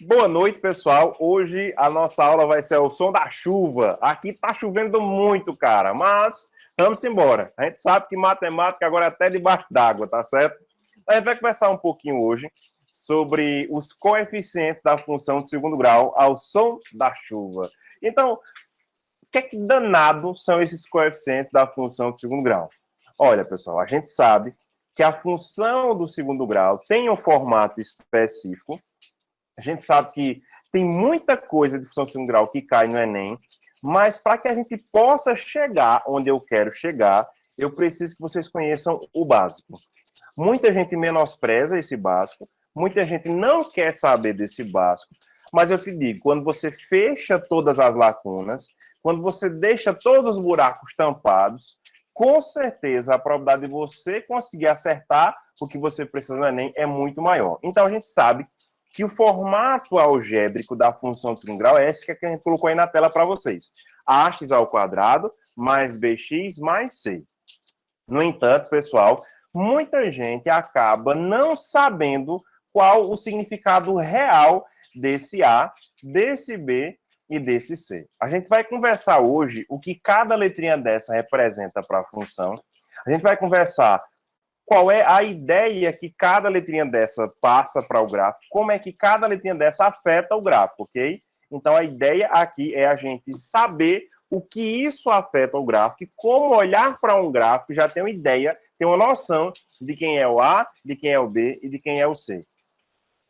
Boa noite, pessoal. Hoje a nossa aula vai ser o som da chuva. Aqui tá chovendo muito, cara, mas vamos embora. A gente sabe que matemática agora é até debaixo d'água, tá certo? A gente vai conversar um pouquinho hoje sobre os coeficientes da função de segundo grau ao som da chuva. Então, o que é que danado são esses coeficientes da função de segundo grau? Olha, pessoal, a gente sabe que a função do segundo grau tem um formato específico. A gente sabe que tem muita coisa de função de segundo grau que cai no Enem, mas para que a gente possa chegar onde eu quero chegar, eu preciso que vocês conheçam o básico. Muita gente menospreza esse básico, muita gente não quer saber desse básico, mas eu te digo, quando você fecha todas as lacunas, quando você deixa todos os buracos tampados, com certeza a probabilidade de você conseguir acertar o que você precisa no Enem é muito maior. Então a gente sabe que o formato algébrico da função de segundo grau é esse que a gente colocou aí na tela para vocês. Ax ao quadrado mais bx mais c. No entanto, pessoal, muita gente acaba não sabendo qual o significado real desse A, desse B e desse C. A gente vai conversar hoje o que cada letrinha dessa representa para a função. A gente vai conversar qual é a ideia que cada letrinha dessa passa para o gráfico, como é que cada letrinha dessa afeta o gráfico, ok? Então, a ideia aqui é a gente saber o que isso afeta o gráfico e como olhar para um gráfico já ter uma ideia, ter uma noção de quem é o A, de quem é o B e de quem é o C.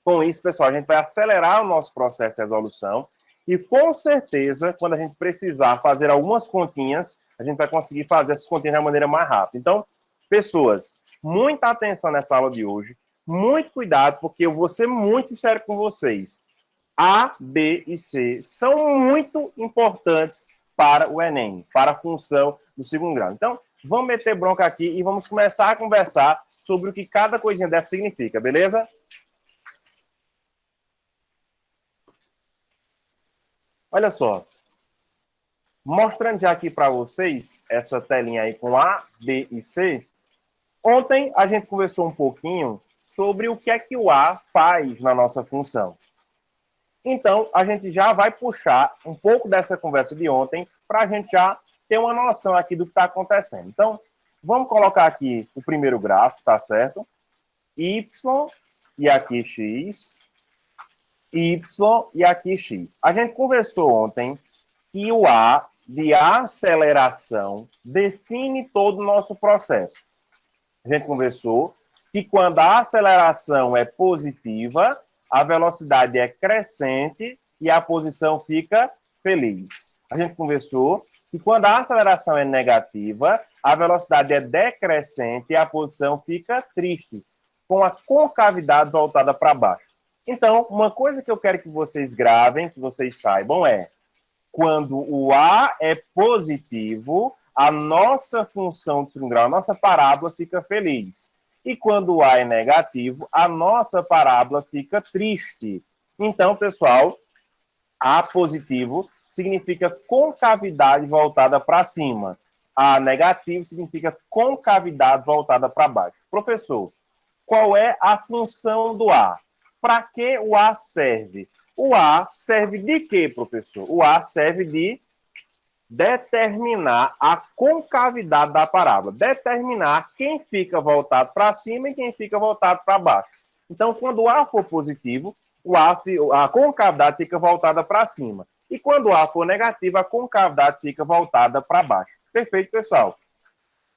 Com isso, pessoal, a gente vai acelerar o nosso processo de resolução e, com certeza, quando a gente precisar fazer algumas continhas, a gente vai conseguir fazer essas continhas de uma maneira mais rápida. Então, pessoas, muita atenção nessa aula de hoje, muito cuidado, porque eu vou ser muito sincero com vocês. A, B e C são muito importantes para o Enem, para a função do segundo grau. Então, vamos meter bronca aqui e vamos começar a conversar sobre o que cada coisinha dessa significa, beleza? Olha só, mostrando já aqui para vocês essa telinha aí com A, B e C. Ontem a gente conversou um pouquinho sobre o que é que o A faz na nossa função. Então, a gente já vai puxar um pouco dessa conversa de ontem para a gente já ter uma noção aqui do que está acontecendo. Então, vamos colocar aqui o primeiro gráfico, tá certo? Y e aqui X, Y e aqui X. A gente conversou ontem que o A de aceleração define todo o nosso processo. A gente conversou que quando a aceleração é positiva, a velocidade é crescente e a posição fica feliz. A gente conversou que quando a aceleração é negativa, a velocidade é decrescente e a posição fica triste, com a concavidade voltada para baixo. Então, uma coisa que eu quero que vocês gravem, que vocês saibam é, quando o A é positivo, a nossa função de segundo grau, a nossa parábola fica feliz. E quando o A é negativo, a nossa parábola fica triste. Então, pessoal, A positivo significa concavidade voltada para cima. A negativo significa concavidade voltada para baixo. Professor, qual é a função do A? Para que o A serve? O A serve de quê, professor? O A serve de determinar a concavidade da parábola, determinar quem fica voltado para cima e quem fica voltado para baixo. Então, quando o A for positivo, a concavidade fica voltada para cima. E quando o A for negativo, a concavidade fica voltada para baixo. Perfeito, pessoal?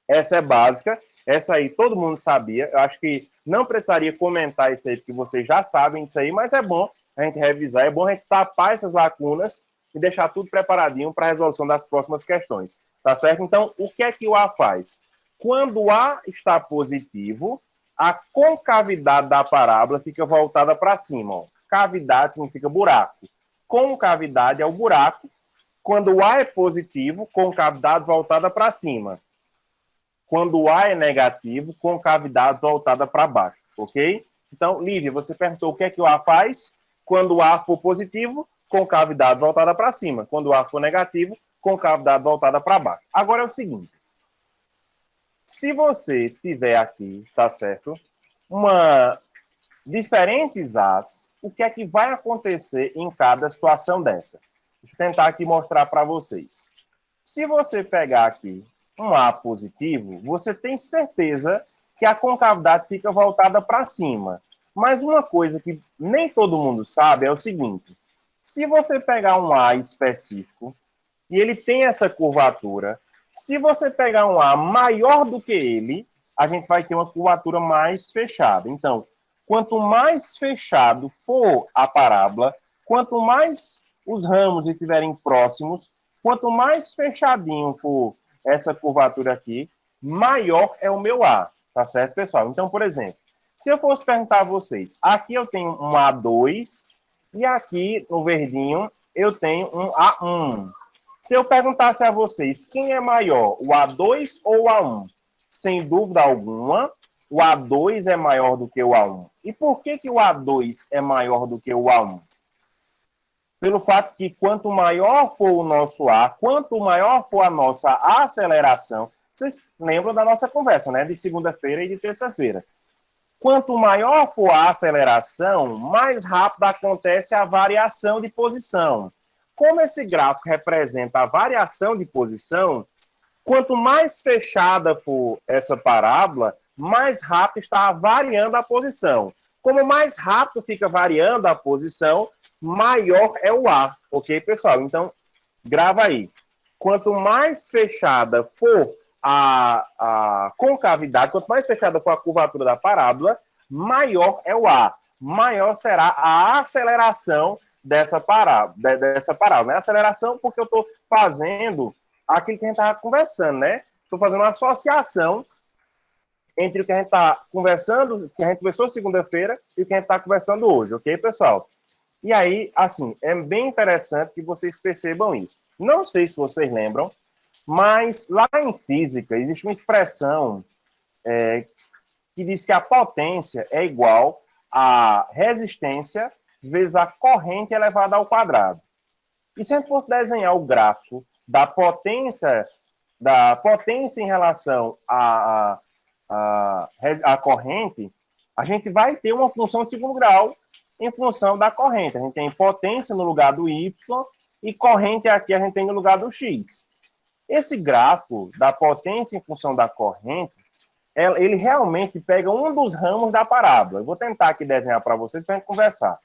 Essa é básica, essa aí todo mundo sabia. Eu acho que não precisaria comentar isso aí, porque vocês já sabem disso aí, mas é bom a gente revisar, é bom a gente tapar essas lacunas e deixar tudo preparadinho para a resolução das próximas questões. Tá certo? Então, o que é que o A faz? Quando o A está positivo, a concavidade da parábola fica voltada para cima. Ó. Cavidade significa buraco. Concavidade é o buraco. Quando o A é positivo, concavidade voltada para cima. Quando o A é negativo, concavidade voltada para baixo. Ok? Então, Lívia, você perguntou o que é que o A faz? Quando o A for positivo, concavidade voltada para cima. Quando o A for negativo, concavidade voltada para baixo. Agora é o seguinte. Se você tiver aqui, tá certo, uma diferentes A's, o que é que vai acontecer em cada situação dessa? Deixa eu tentar aqui mostrar para vocês. Se você pegar aqui um A positivo, você tem certeza que a concavidade fica voltada para cima. Mas uma coisa que nem todo mundo sabe é o seguinte: se você pegar um A específico e ele tem essa curvatura, se você pegar um A maior do que ele, a gente vai ter uma curvatura mais fechada. Então, quanto mais fechado for a parábola, quanto mais os ramos estiverem próximos, quanto mais fechadinho for essa curvatura aqui, maior é o meu A. Tá certo, pessoal? Então, por exemplo, se eu fosse perguntar a vocês, aqui eu tenho um A2 e aqui no verdinho eu tenho um A1. Se eu perguntasse a vocês quem é maior, o A2 ou o A1? Sem dúvida alguma, o A2 é maior do que o A1. E por que o A2 é maior do que o A1? Pelo fato que quanto maior for o nosso A, quanto maior for a nossa aceleração, vocês lembram da nossa conversa, né? De segunda-feira e de terça-feira. Quanto maior for a aceleração, mais rápido acontece a variação de posição. Como esse gráfico representa a variação de posição, quanto mais fechada for essa parábola, mais rápido está variando a posição. Como mais rápido fica variando a posição, maior é o A, ok, pessoal? Então, grava aí. Quanto mais fechada for a concavidade, quanto mais fechada for a curvatura da parábola, maior é o A. Maior será a aceleração dessa parábola. Né? Aceleração porque eu estou fazendo aquilo que a gente estava conversando, né? Estou fazendo uma associação entre o que a gente está conversando, que a gente conversou segunda-feira, e o que a gente está conversando hoje, ok, pessoal? E aí, assim, é bem interessante que vocês percebam isso. Não sei se vocês lembram, mas lá em física existe uma expressão que diz que a potência é igual à resistência vezes a corrente elevada ao quadrado. E se a gente fosse desenhar o gráfico da potência em relação à corrente, a gente vai ter uma função de segundo grau em função da corrente. A gente tem potência no lugar do y e corrente aqui a gente tem no lugar do x. Esse gráfico da potência em função da corrente, ele realmente pega um dos ramos da parábola. Eu vou tentar aqui desenhar para vocês para a gente conversar.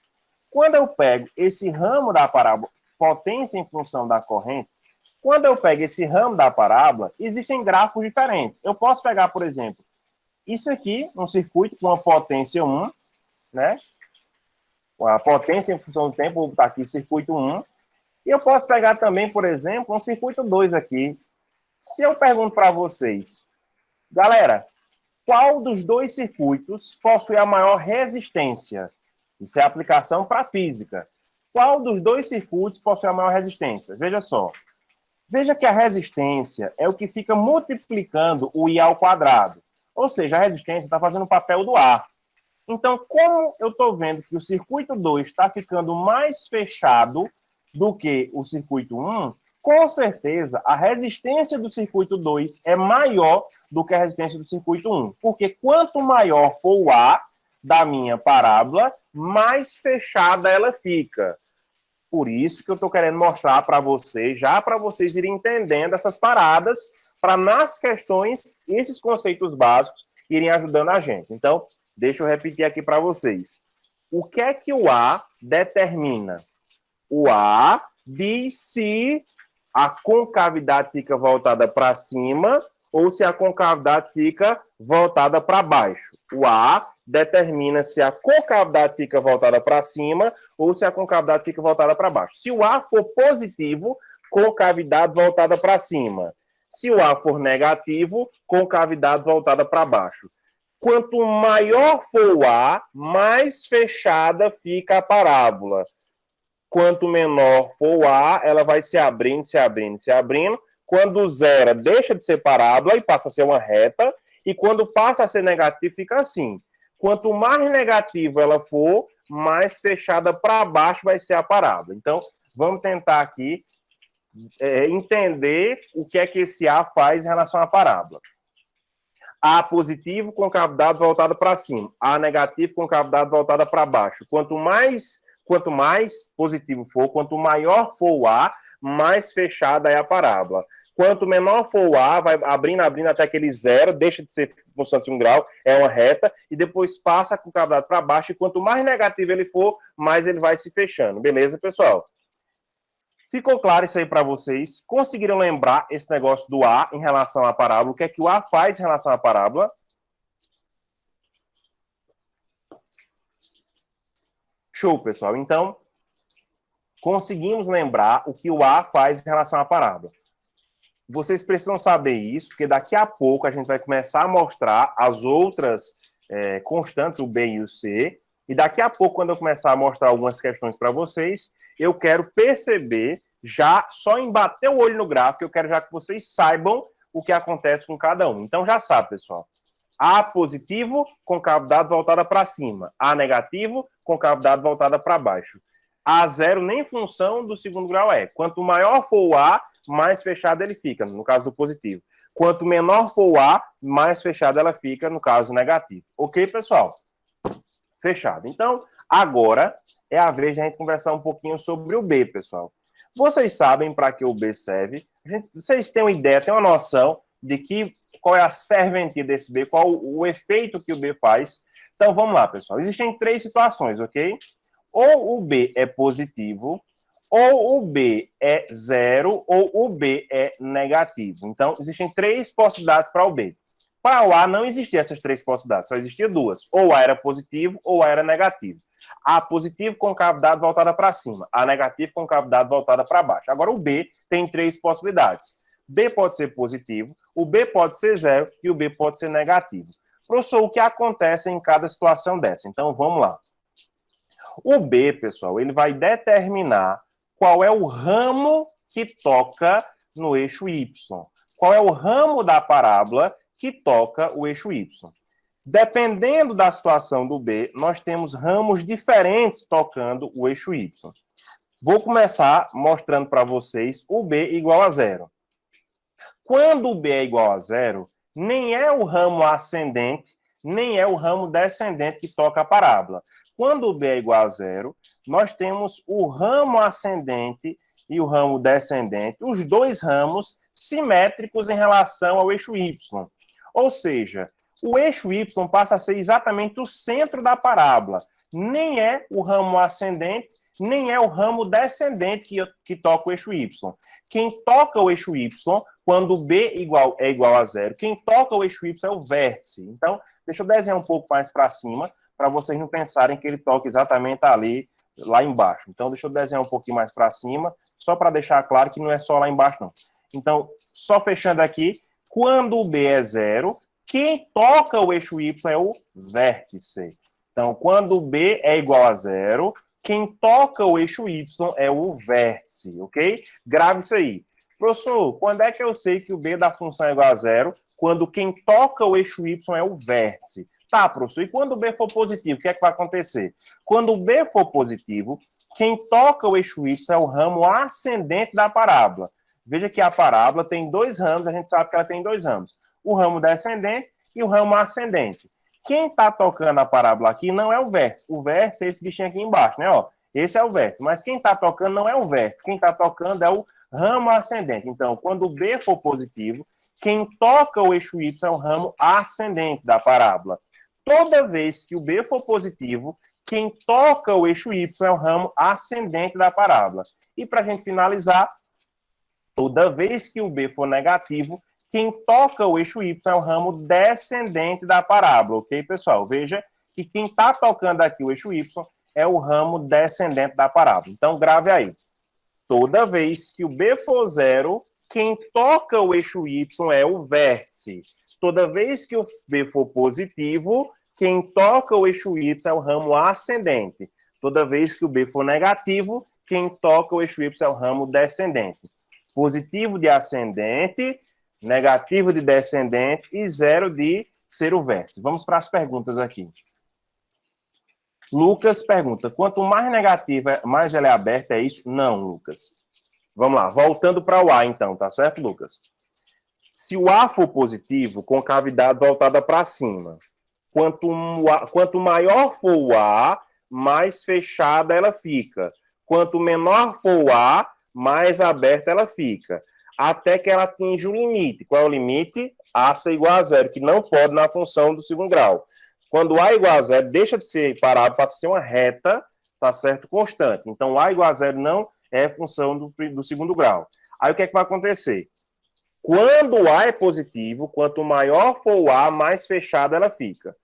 Quando eu pego esse ramo da parábola, potência em função da corrente, quando eu pego esse ramo da parábola, existem gráficos diferentes. Eu posso pegar, por exemplo, isso aqui, um circuito com uma potência 1, né? A potência em função do tempo, vou botar aqui circuito 1. E eu posso pegar também, por exemplo, um circuito 2 aqui. Se eu pergunto para vocês, galera, qual dos dois circuitos possui a maior resistência? Isso é aplicação para a física. Qual dos dois circuitos possui a maior resistência? Veja só. Veja que a resistência é o que fica multiplicando o I ao quadrado. Ou seja, a resistência está fazendo o papel do A. Então, como eu estou vendo que o circuito 2 está ficando mais fechado do que o circuito 1, com certeza a resistência do circuito 2 é maior do que a resistência do circuito 1. Porque quanto maior for o A da minha parábola, mais fechada ela fica. Por isso que eu estou querendo mostrar para vocês, já para vocês irem entendendo essas paradas, para nas questões, esses conceitos básicos irem ajudando a gente. Então, deixa eu repetir aqui para vocês. O que é que o A determina? O A diz se a concavidade fica voltada para cima ou se a concavidade fica voltada para baixo. O A determina se a concavidade fica voltada para cima ou se a concavidade fica voltada para baixo. Se o A for positivo, concavidade voltada para cima. Se o A for negativo, concavidade voltada para baixo. Quanto maior for o A, mais fechada fica a parábola. Quanto menor for o A, ela vai se abrindo, se abrindo, se abrindo. Quando zero, deixa de ser parábola e passa a ser uma reta. E quando passa a ser negativo, fica assim. Quanto mais negativo ela for, mais fechada para baixo vai ser a parábola. Então, vamos tentar aqui entender o que é que esse A faz em relação à parábola. A positivo com cavidade voltada para cima. A negativo com cavidade voltada para baixo. Quanto mais positivo for, quanto maior for o A, mais fechada é a parábola. Quanto menor for o A, vai abrindo até aquele zero, deixa de ser função de 1 grau, é uma reta, e depois passa com cavidade para baixo, e quanto mais negativo ele for, mais ele vai se fechando. Beleza, pessoal? Ficou claro isso aí para vocês? Conseguiram lembrar esse negócio do A em relação à parábola? O que é que o A faz em relação à parábola? Show, pessoal. Então, conseguimos lembrar o que o A faz em relação à parábola. Vocês precisam saber isso, porque daqui a pouco a gente vai começar a mostrar as outras constantes, o B e o C, e daqui a pouco, quando eu começar a mostrar algumas questões para vocês, eu quero perceber, já só em bater o olho no gráfico, eu quero já que vocês saibam o que acontece com cada um. Então já sabe, pessoal. A positivo com cavidade voltada para cima. A negativo com cavidade voltada para baixo. A zero nem função do segundo grau é. Quanto maior for o A, mais fechado ele fica, no caso do positivo. Quanto menor for o A, mais fechado ela fica, no caso negativo. Ok, pessoal? Fechado. Então, agora é a vez de a gente conversar um pouquinho sobre o B, pessoal. Vocês sabem para que o B serve? Vocês têm uma ideia, têm uma noção de qual é a serventia desse B, qual o efeito que o B faz? Então, vamos lá, pessoal. Existem 3 situações, ok? Ou o B é positivo, ou o B é zero, ou o B é negativo. Então, existem 3 possibilidades para o B. Para o A não existiam essas 3 possibilidades, só existiam 2. Ou A era positivo, ou A era negativo. A positivo com cavidade voltada para cima, A negativo com cavidade voltada para baixo. Agora o B tem 3 possibilidades. B pode ser positivo, o B pode ser zero e o B pode ser negativo. Professor, o que acontece em cada situação dessa? Então, vamos lá. O B, pessoal, ele vai determinar qual é o ramo que toca no eixo Y. Qual é o ramo da parábola que toca o eixo Y. Dependendo da situação do B, nós temos ramos diferentes tocando o eixo Y. Vou começar mostrando para vocês o B igual a zero. Quando o B é igual a zero, nem é o ramo ascendente, nem é o ramo descendente que toca a parábola. Quando o B é igual a zero, nós temos o ramo ascendente e o ramo descendente, os 2 ramos simétricos em relação ao eixo Y. Ou seja, o eixo Y passa a ser exatamente o centro da parábola. Nem é o ramo ascendente, nem é o ramo descendente que toca o eixo Y. Quem toca o eixo Y, quando o B é igual a zero, quem toca o eixo Y é o vértice. Então, deixa eu desenhar um pouco mais para cima, para vocês não pensarem que ele toca exatamente ali, lá embaixo. Então, deixa eu desenhar um pouquinho mais para cima, só para deixar claro que não é só lá embaixo, não. Então, só fechando aqui, quando o B é zero, quem toca o eixo Y é o vértice. Então, quando o B é igual a zero, quem toca o eixo Y é o vértice, ok? Grave isso aí. Professor, quando é que eu sei que o B da função é igual a zero? Quando quem toca o eixo Y é o vértice. Tá, professor, e quando o B for positivo, o que é que vai acontecer? Quando o B for positivo, quem toca o eixo Y é o ramo ascendente da parábola. Veja que a parábola tem 2 ramos, a gente sabe que ela tem 2 ramos. O ramo descendente e o ramo ascendente. Quem está tocando a parábola aqui não é o vértice. O vértice é esse bichinho aqui embaixo, né? Ó, esse é o vértice. Mas quem está tocando não é o vértice. Quem está tocando é o ramo ascendente. Então, quando o B for positivo, quem toca o eixo Y é o ramo ascendente da parábola. Toda vez que o B for positivo, quem toca o eixo Y é o ramo ascendente da parábola. E para a gente finalizar, toda vez que o B for negativo, quem toca o eixo Y é o ramo descendente da parábola, ok, pessoal? Veja que quem está tocando aqui o eixo Y é o ramo descendente da parábola. Então, grave aí. Toda vez que o B for zero, quem toca o eixo Y é o vértice. Toda vez que o B for positivo, quem toca o eixo Y é o ramo ascendente. Toda vez que o B for negativo, quem toca o eixo Y é o ramo descendente. Positivo de ascendente, negativo de descendente e zero de ser o vértice. Vamos para as perguntas aqui. Lucas pergunta, quanto mais negativa, mais ela é aberta, é isso? Não, Lucas. Vamos lá, voltando para o A, então, tá certo, Lucas? Se o A for positivo, concavidade voltada para cima. Quanto maior for o A, mais fechada ela fica. Quanto menor for o A, mais aberta ela fica. Até que ela atinja o limite. Qual é o limite? A ser igual a zero, que não pode na função do segundo grau. Quando A é igual a zero, deixa de ser parado, passa a ser uma reta, tá certo? Constante. Então, A igual a zero não é função do segundo grau. Aí, o que é que vai acontecer? Quando o A é positivo, quanto maior for o A, mais fechada ela fica.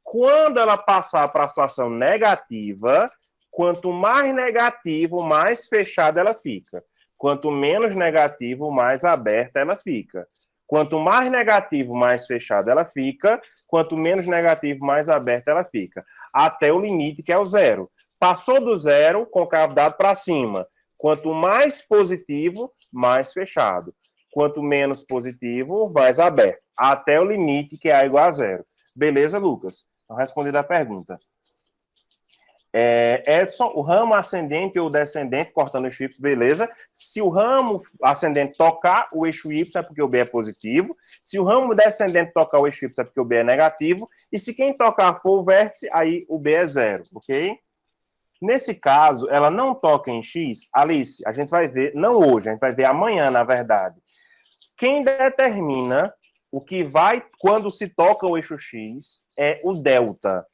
Quando ela passar para a situação negativa, quanto mais negativo, mais fechada ela fica. Quanto menos negativo, mais aberta ela fica. Quanto mais negativo, mais fechada ela fica. Quanto menos negativo, mais aberta ela fica. Até o limite, que é o zero. Passou do zero, concavidade para cima. Quanto mais positivo, mais fechado. Quanto menos positivo, mais aberto. Até o limite, que é A igual a zero. Beleza, Lucas? Então, respondida a pergunta. Edson, o ramo ascendente ou descendente, cortando o eixo Y, beleza. Se o ramo ascendente tocar o eixo Y, é porque o B é positivo. Se o ramo descendente tocar o eixo Y, é porque o B é negativo. E se quem tocar for o vértice, aí o B é zero, ok? Nesse caso, ela não toca em X. Alice, a gente vai ver, não hoje, a gente vai ver amanhã, na verdade. Quem determina o que vai quando se toca o eixo X é o delta.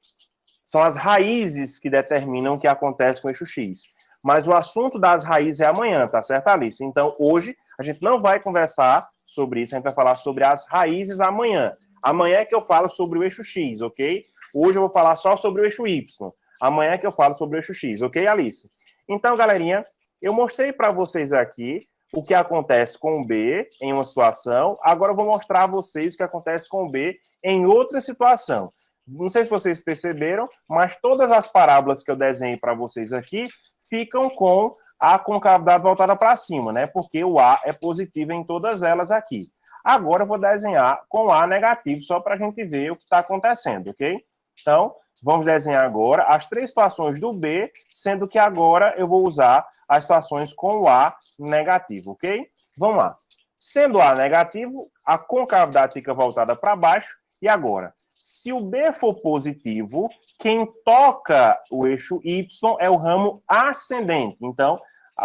São as raízes que determinam o que acontece com o eixo X. Mas o assunto das raízes é amanhã, tá certo, Alice? Então, hoje, a gente não vai conversar sobre isso, a gente vai falar sobre as raízes amanhã. Amanhã é que eu falo sobre o eixo X, ok? Hoje eu vou falar só sobre o eixo Y. Amanhã é que eu falo sobre o eixo X, ok, Alice? Então, galerinha, eu mostrei para vocês aqui o que acontece com o B em uma situação. Agora eu vou mostrar a vocês o que acontece com o B em outra situação. Não sei se vocês perceberam, mas todas as parábolas que eu desenhei para vocês aqui ficam com a concavidade voltada para cima, né? Porque o A é positivo em todas elas aqui. Agora eu vou desenhar com A negativo, só para a gente ver o que está acontecendo, ok? Então, vamos desenhar agora as três situações do B, sendo que agora eu vou usar as situações com o A negativo, ok? Vamos lá. Sendo A negativo, a concavidade fica voltada para baixo. E agora? Se o B for positivo, quem toca o eixo Y é o ramo ascendente. Então,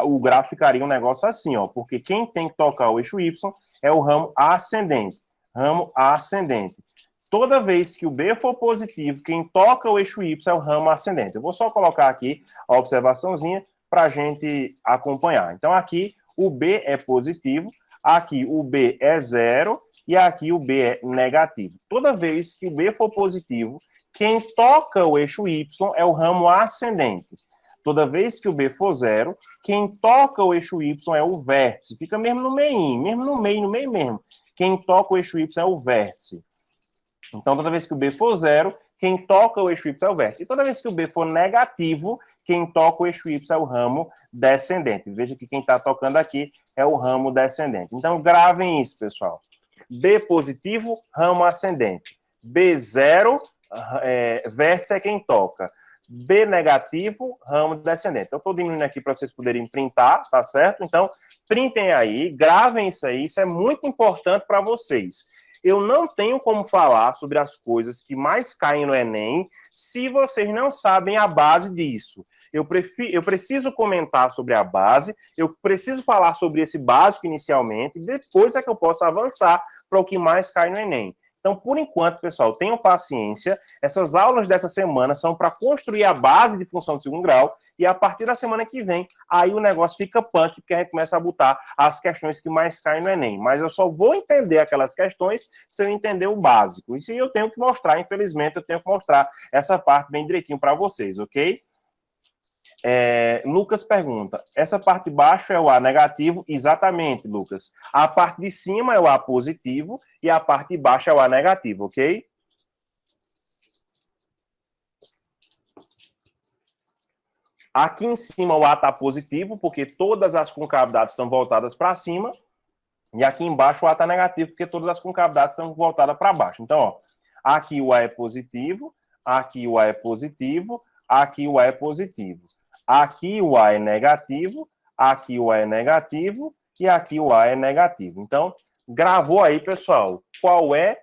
o gráfico ficaria um negócio assim, ó, porque quem tem que tocar o eixo Y é o ramo ascendente. Ramo ascendente. Toda vez que o B for positivo, quem toca o eixo Y é o ramo ascendente. Eu vou só colocar aqui a observaçãozinha para a gente acompanhar. Então, aqui o B é positivo, aqui o B é zero e aqui o B é negativo. Toda vez que o B for positivo, quem toca o eixo Y é o ramo ascendente. Toda vez que o B for zero, quem toca o eixo Y é o vértice. Fica mesmo no meio, no meio mesmo. Quem toca o eixo Y é o vértice. Então, toda vez que o B for zero, quem toca o eixo Y é o vértice. E toda vez que o B for negativo, quem toca o eixo Y é o ramo descendente. Veja que quem está tocando aqui é o ramo descendente. Então, gravem isso, pessoal. B positivo, ramo ascendente. B zero, vértice é quem toca. B negativo, ramo descendente. Eu estou diminuindo aqui para vocês poderem printar, tá certo? Então, printem aí, gravem isso aí, isso é muito importante para vocês. Eu não tenho como falar sobre as coisas que mais caem no Enem se vocês não sabem a base disso. Eu preciso comentar sobre a base, eu preciso falar sobre esse básico inicialmente, e depois é que eu posso avançar para o que mais cai no Enem. Então, por enquanto, pessoal, tenham paciência. Essas aulas dessa semana são para construir a base de função de segundo grau e a partir da semana que vem, aí o negócio fica punk, porque a gente começa a botar as questões que mais caem no Enem. Mas eu só vou entender aquelas questões se eu entender o básico. Isso eu tenho que mostrar, infelizmente, eu tenho que mostrar essa parte bem direitinho para vocês, ok? Lucas pergunta, essa parte de baixo é o A negativo? Exatamente, Lucas. A parte de cima é o A positivo e a parte de baixo é o A negativo, ok? Aqui em cima o A está positivo, porque todas as concavidades estão voltadas para cima. E aqui embaixo o A está negativo, porque todas as concavidades estão voltadas para baixo. Então, ó, aqui o A é positivo, aqui o A é positivo, aqui o A é positivo. Aqui o A é negativo, aqui o A é negativo e aqui o A é negativo. Então, Gravou aí, pessoal, qual é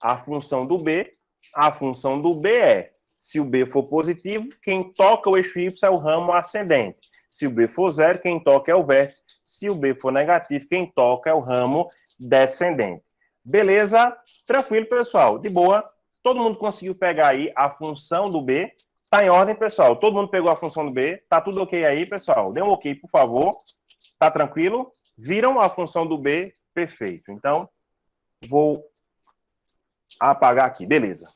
a função do B? A função do B é, se o B for positivo, quem toca o eixo Y é o ramo ascendente. Se o B for zero, quem toca é o vértice. Se o B for negativo, quem toca é o ramo descendente. Beleza? Tranquilo, pessoal. De boa. Todo mundo conseguiu pegar aí a função do B? Tá em ordem, pessoal? Todo mundo pegou a função do B? Tá tudo ok aí, pessoal? Dê um ok, por favor. Tá tranquilo? Viram a função do B? Perfeito. Então, vou apagar aqui. Beleza.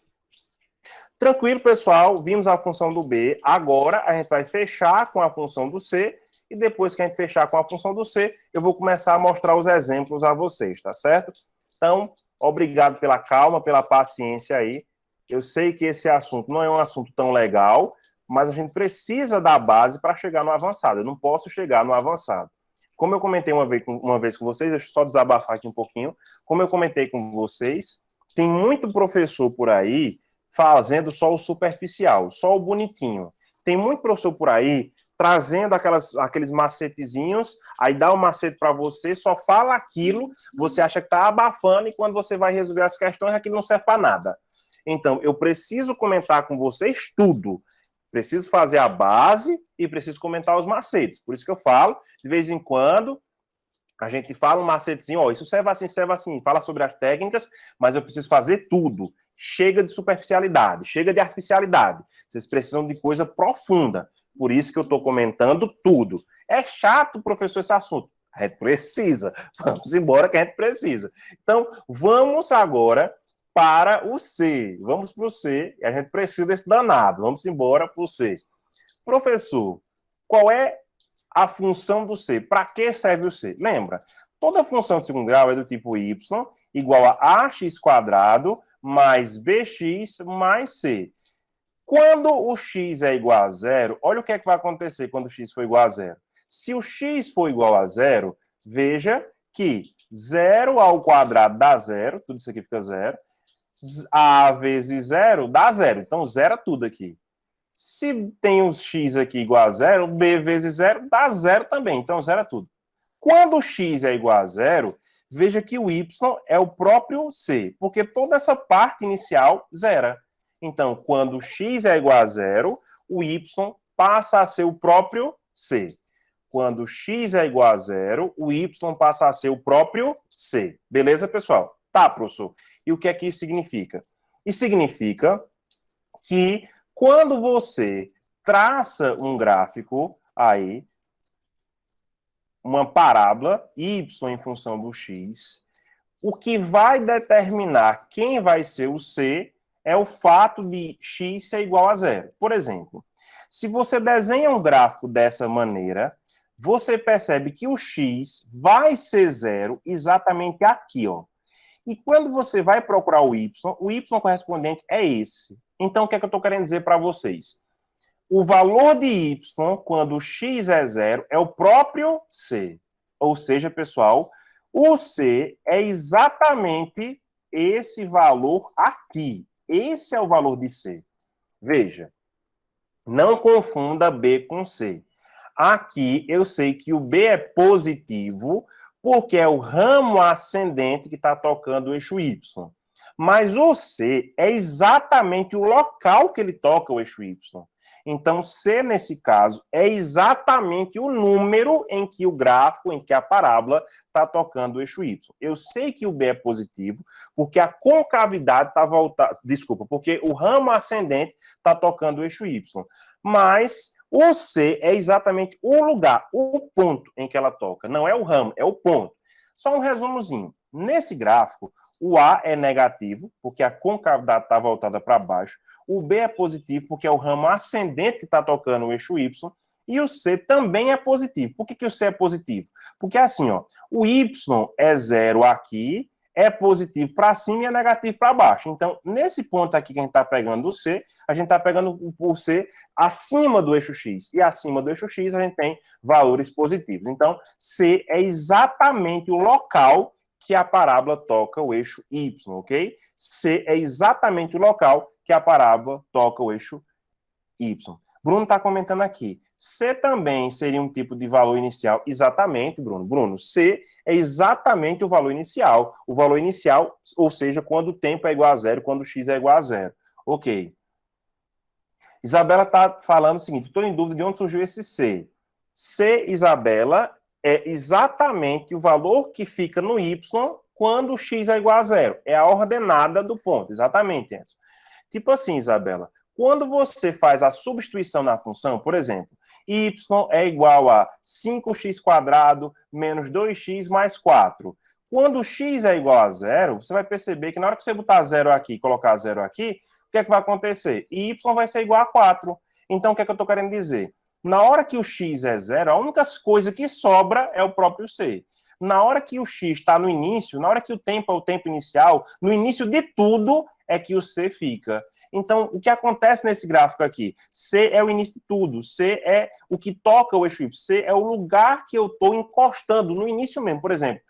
Tranquilo, pessoal. Vimos a função do B. Agora, a gente vai fechar com a função do C. E depois que a gente fechar com a função do C, eu vou começar a mostrar os exemplos a vocês, tá certo? Então, obrigado pela calma, pela paciência aí. Eu sei que esse assunto não é um assunto tão legal, mas a gente precisa da base para chegar no avançado. Eu não posso chegar no avançado. Como eu comentei uma vez com vocês, deixa eu só desabafar aqui um pouquinho. Como eu comentei com vocês, tem muito professor por aí fazendo só o superficial, só o bonitinho. Tem muito professor por aí trazendo aqueles macetezinhos, aí dá um macete para você, só fala aquilo, você acha que está abafando, e quando você vai resolver as questões, aquilo não serve para nada. Então, eu preciso comentar com vocês tudo. Preciso fazer a base e preciso comentar os macetes. Por isso que eu falo, de vez em quando, a gente fala um macetezinho, ó, isso serve assim, fala sobre as técnicas, mas eu preciso fazer tudo. Chega de superficialidade, chega de artificialidade. Vocês precisam de coisa profunda. Por isso que eu estou comentando tudo. É chato, professor, esse assunto. A gente precisa. Vamos embora que a gente precisa. Então, vamos agora para o C. Vamos para o C. A gente precisa desse danado. Vamos embora para o C. Professor, qual é a função do C? Para que serve o C? Lembra? Toda função de segundo grau é do tipo y igual a ax² mais bx mais c. Quando o x é igual a zero, olha o que é que vai acontecer quando o x for igual a zero. Se o x for igual a zero, veja que 0 ao quadrado dá zero, tudo isso aqui fica zero. A vezes zero dá zero, então zera tudo aqui. Se tem um x aqui igual a zero, b vezes zero dá zero também, então zera tudo. Quando o x é igual a zero, veja que o y é o próprio c, porque toda essa parte inicial zera. Então, quando x é igual a zero, o y passa a ser o próprio c. Quando x é igual a zero, o y passa a ser o próprio c. Beleza, pessoal? Tá, professor. E o que é que isso significa? Isso significa que quando você traça um gráfico aí, uma parábola y em função do x, o que vai determinar quem vai ser o c é o fato de x ser igual a zero. Por exemplo, se você desenha um gráfico dessa maneira, você percebe que o x vai ser zero exatamente aqui, ó. E quando você vai procurar o y correspondente é esse. Então, o que é que eu estou querendo dizer para vocês? O valor de y, quando x é zero, é o próprio c. Ou seja, pessoal, o c é exatamente esse valor aqui. Esse é o valor de c. Veja, não confunda b com c. Aqui eu sei que o b é positivo, porque é o ramo ascendente que está tocando o eixo y. Mas o C é exatamente o local que ele toca o eixo Y. Então, C, nesse caso, é exatamente o número em que o gráfico, em que a parábola está tocando o eixo Y. Eu sei que o B é positivo, porque a concavidade está voltada... Desculpa, porque o ramo ascendente está tocando o eixo Y. Mas o C é exatamente o lugar, o ponto em que ela toca. Não é o ramo, é o ponto. Só um resumozinho. Nesse gráfico, o A é negativo, porque a concavidade está voltada para baixo. O B é positivo, porque é o ramo ascendente que está tocando o eixo Y. E o C também é positivo. Por que o C é positivo? Porque assim, ó, o Y é zero aqui, é positivo para cima e é negativo para baixo. Então, nesse ponto aqui que a gente está pegando o C, a gente está pegando o C acima do eixo X. E acima do eixo X a gente tem valores positivos. Então, C é exatamente o local que a parábola toca o eixo Y, ok? C é exatamente o local que a parábola toca o eixo Y. Bruno está comentando aqui. C também seria um tipo de valor inicial. Exatamente, Bruno. Bruno, C é exatamente o valor inicial. O valor inicial, ou seja, quando o tempo é igual a zero, quando o x é igual a zero. Ok. Isabela está falando o seguinte, estou em dúvida de onde surgiu esse C. C, Isabela, é exatamente o valor que fica no y quando o x é igual a zero. É a ordenada do ponto. Exatamente, Edson. Tipo assim, Isabela, quando você faz a substituição na função, por exemplo, y é igual a 5x² menos 2x mais 4. Quando o x é igual a zero, você vai perceber que na hora que você botar zero aqui e colocar zero aqui, o que é que vai acontecer? Y vai ser igual a 4. Então, o que é que eu estou querendo dizer? Na hora que o x é zero, a única coisa que sobra é o próprio c. Na hora que o x está no início, na hora que o tempo é o tempo inicial, no início de tudo é que o c fica. Então, o que acontece nesse gráfico aqui? C é o início de tudo, C é o que toca o eixo Y, C é o lugar que eu estou encostando, no início mesmo. Por exemplo,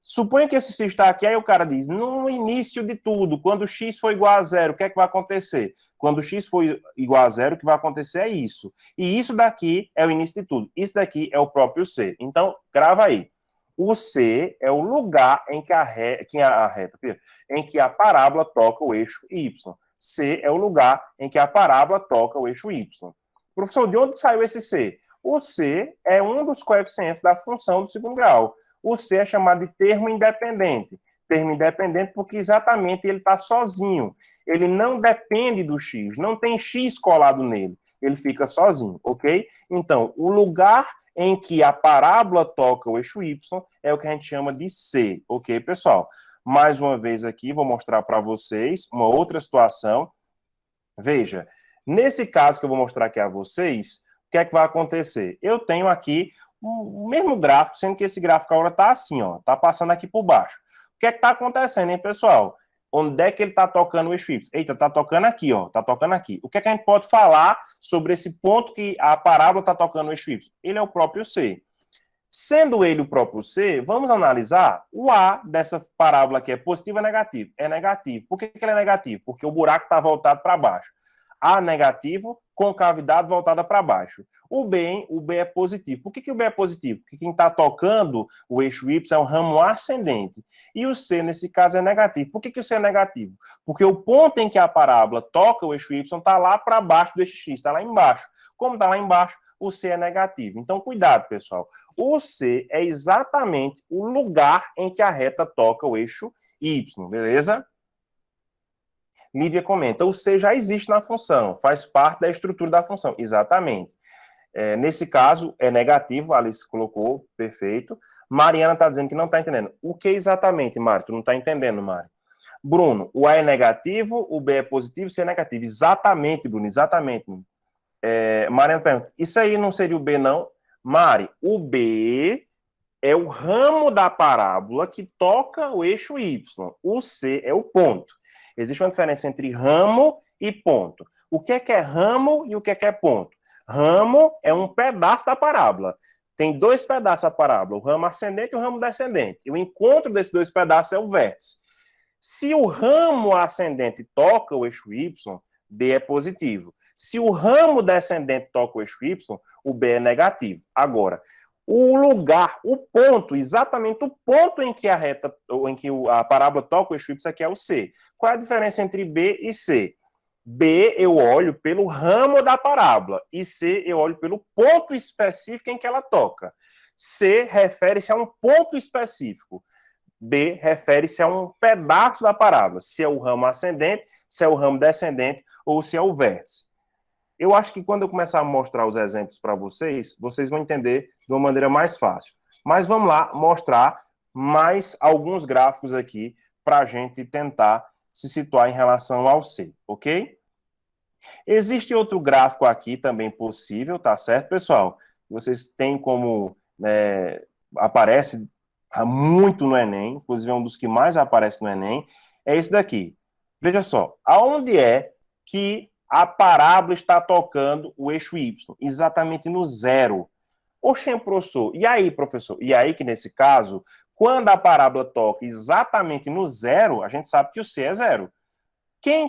suponha que esse x está aqui, aí o cara diz, no início de tudo, quando x for igual a zero, o que é que vai acontecer? Quando x for igual a zero, o que vai acontecer é isso. E isso daqui é o início de tudo, isso daqui é o próprio C. Então, grava aí. O C é o lugar em que em que a parábola toca o eixo Y. C é o lugar em que a parábola toca o eixo Y. Professor, de onde saiu esse C? O C é um dos coeficientes da função do segundo grau. O C é chamado de termo independente. Termo independente porque exatamente ele está sozinho. Ele não depende do X, não tem X colado nele. Ele fica sozinho, ok? Então, o lugar em que a parábola toca o eixo Y é o que a gente chama de C, ok, pessoal? Mais uma vez aqui, vou mostrar para vocês uma outra situação. Veja, nesse caso que eu vou mostrar aqui a vocês, o que é que vai acontecer? Eu tenho aqui o mesmo gráfico, sendo que esse gráfico agora está assim, ó, está passando aqui por baixo. O que é que está acontecendo, hein, pessoal? Onde é que ele está tocando o eixo Y? Eita, está tocando aqui, ó, está tocando aqui. O que é que a gente pode falar sobre esse ponto que a parábola está tocando o eixo Y? Ele é o próprio C. Sendo ele o próprio C, vamos analisar o A dessa parábola aqui. É positivo ou negativo? É negativo. Por que ele é negativo? Porque o buraco está voltado para baixo. A negativo, concavidade voltada para baixo. O B é positivo. Por que o B é positivo? Porque quem está tocando o eixo Y é um ramo ascendente. E o C, nesse caso, é negativo. Por que o C é negativo? Porque o ponto em que a parábola toca o eixo Y está lá para baixo do eixo X, está lá embaixo. Como está lá embaixo, o C é negativo. Então, cuidado, pessoal. O C é exatamente o lugar em que a reta toca o eixo Y, beleza? Lívia comenta, o C já existe na função, faz parte da estrutura da função. Exatamente. Nesse caso, é negativo, a Alice colocou, perfeito. Mariana está dizendo que não está entendendo. O que exatamente, Mário? Tu não está entendendo, Mário. Bruno, o A é negativo, o B é positivo, o C é negativo. Exatamente, Bruno, exatamente. Mariana pergunta, isso aí não seria o B, não? Mari, o B é o ramo da parábola que toca o eixo Y. O C é o ponto. Existe uma diferença entre ramo e ponto. O que é ramo e o que é ponto? Ramo é um pedaço da parábola. Tem dois pedaços a parábola, o ramo ascendente e o ramo descendente. E o encontro desses dois pedaços é o vértice. Se o ramo ascendente toca o eixo Y, B é positivo. Se o ramo descendente toca o eixo Y, o B é negativo. Agora, o lugar, o ponto, exatamente o ponto em que a parábola toca o eixo Y, aqui é o C. Qual é a diferença entre B e C? B eu olho pelo ramo da parábola e C eu olho pelo ponto específico em que ela toca. C refere-se a um ponto específico. B refere-se a um pedaço da parábola, se é o ramo ascendente, se é o ramo descendente ou se é o vértice. Eu acho que quando eu começar a mostrar os exemplos para vocês, vocês vão entender de uma maneira mais fácil. Mas vamos lá mostrar mais alguns gráficos aqui para a gente tentar se situar em relação ao C, ok? Existe outro gráfico aqui também possível, tá certo, pessoal? Vocês têm como... aparece muito no Enem, inclusive é um dos que mais aparece no Enem, é esse daqui. Veja só, aonde é que a parábola está tocando o eixo Y? Exatamente no zero. Oxê, professor, e aí, professor? E aí que, nesse caso, quando a parábola toca exatamente no zero, a gente sabe que o C é zero. Quem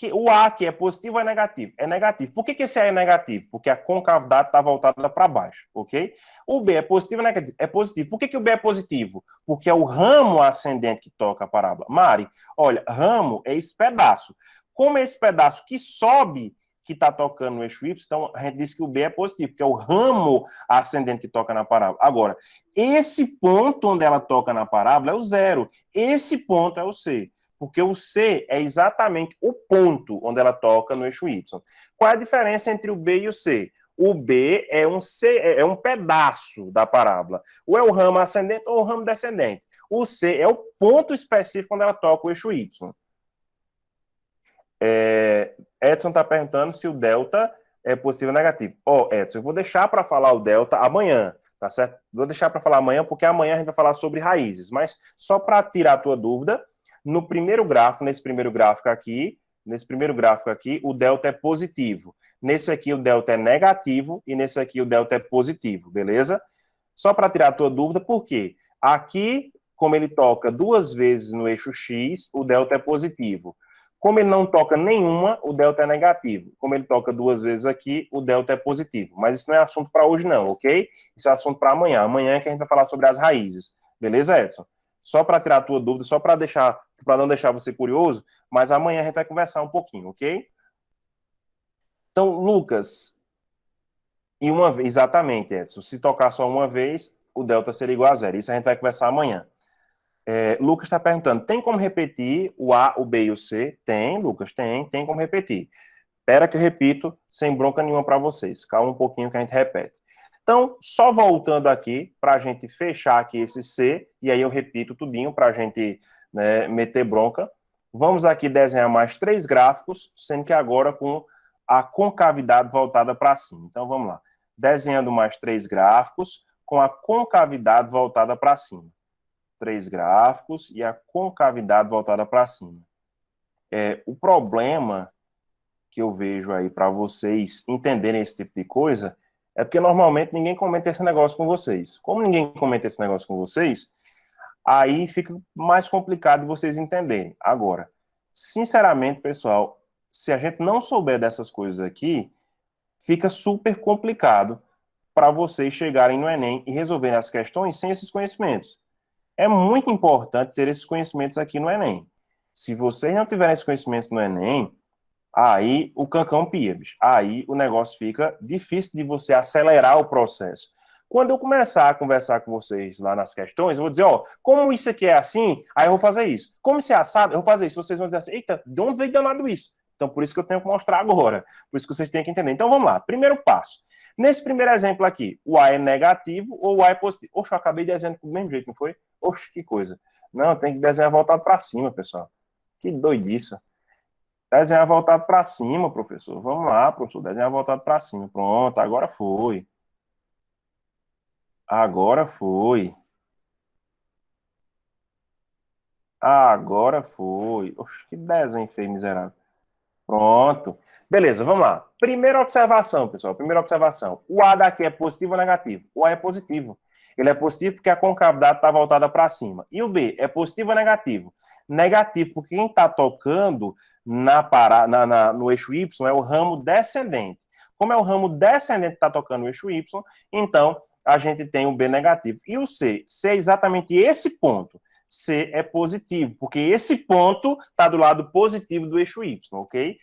que o A aqui é positivo ou é negativo? É negativo. Por que esse A é negativo? Porque a concavidade está voltada para baixo, ok? O B é positivo ou negativo? É positivo. Por que o B é positivo? Porque é o ramo ascendente que toca a parábola. Mari, olha, ramo é esse pedaço. Como é esse pedaço que sobe, que está tocando no eixo Y, então a gente diz que o B é positivo, porque é o ramo ascendente que toca na parábola. Agora, esse ponto onde ela toca na parábola é o zero. Esse ponto é o C. Porque o C é exatamente o ponto onde ela toca no eixo Y. Qual é a diferença entre o B e o C? O B é um pedaço da parábola. Ou é o ramo ascendente ou o ramo descendente. O C é o ponto específico onde ela toca o eixo Y. Edson está perguntando se o delta é positivo ou negativo. Edson, eu vou deixar para falar o delta amanhã, tá certo? Vou deixar para falar amanhã, porque amanhã a gente vai falar sobre raízes. Mas só para tirar a tua dúvida, no primeiro gráfico, nesse primeiro gráfico aqui, o delta é positivo. Nesse aqui, o delta é negativo. E nesse aqui, o delta é positivo, beleza? Só para tirar a tua dúvida, por quê? Aqui, como ele toca 2 vezes no eixo X, o delta é positivo. Como ele não toca nenhuma, o delta é negativo. Como ele toca 2 vezes aqui, o delta é positivo. Mas isso não é assunto para hoje não, ok? Isso é assunto para amanhã. Amanhã é que a gente vai falar sobre as raízes. Beleza, Edson? Só para tirar a tua dúvida, só para não deixar você curioso, mas amanhã a gente vai conversar um pouquinho, ok? Então, Lucas, exatamente, Edson, se tocar só uma vez, o delta seria igual a zero. Isso a gente vai conversar amanhã. Lucas está perguntando, tem como repetir o A, o B e o C? Tem, Lucas, tem como repetir. Espera que eu repito, sem bronca nenhuma para vocês. Calma um pouquinho que a gente repete. Então, só voltando aqui, para a gente fechar aqui esse C, e aí eu repito tudinho para a gente, né, meter bronca. Vamos aqui desenhar mais 3 gráficos, sendo que agora com a concavidade voltada para cima. Então, vamos lá. Desenhando mais 3 gráficos, com a concavidade voltada para cima. 3 gráficos e a concavidade voltada para cima. O problema que eu vejo aí para vocês entenderem esse tipo de coisa é porque normalmente ninguém comenta esse negócio com vocês. Como ninguém comenta esse negócio com vocês, aí fica mais complicado de vocês entenderem. Agora, sinceramente, pessoal, se a gente não souber dessas coisas aqui, fica super complicado para vocês chegarem no Enem e resolverem as questões sem esses conhecimentos. É muito importante ter esses conhecimentos aqui no Enem. Se vocês não tiverem esses conhecimentos no Enem, aí o cancão pia, bicho. Aí o negócio fica difícil de você acelerar o processo. Quando eu começar a conversar com vocês lá nas questões, eu vou dizer, como isso aqui é assim, aí eu vou fazer isso. Como isso é assado, eu vou fazer isso. Vocês vão dizer assim, eita, de onde veio danado isso? Então, por isso que eu tenho que mostrar agora. Por isso que vocês têm que entender. Então, vamos lá. Primeiro passo. Nesse primeiro exemplo aqui, o A é negativo ou o A é positivo? Oxe, eu acabei desenhando do mesmo jeito, não foi? Oxe, que coisa. Não, tem que desenhar voltado para cima, pessoal. Que doidice. Desenhar voltado para cima, professor. Vamos lá, professor. Desenhar voltado para cima. Pronto, agora foi. Agora foi. Agora foi. Oxe, que desenho feio, miserável. Pronto. Beleza, vamos lá. Primeira observação, pessoal. Primeira observação. O A daqui é positivo ou negativo? O A é positivo. Ele é positivo porque a concavidade está voltada para cima. E o B é positivo ou negativo? Negativo, porque quem está tocando no eixo Y é o ramo descendente. Como é o ramo descendente que está tocando no eixo Y, então a gente tem o B negativo. E o C? C é exatamente esse ponto. C é positivo, porque esse ponto está do lado positivo do eixo Y, ok?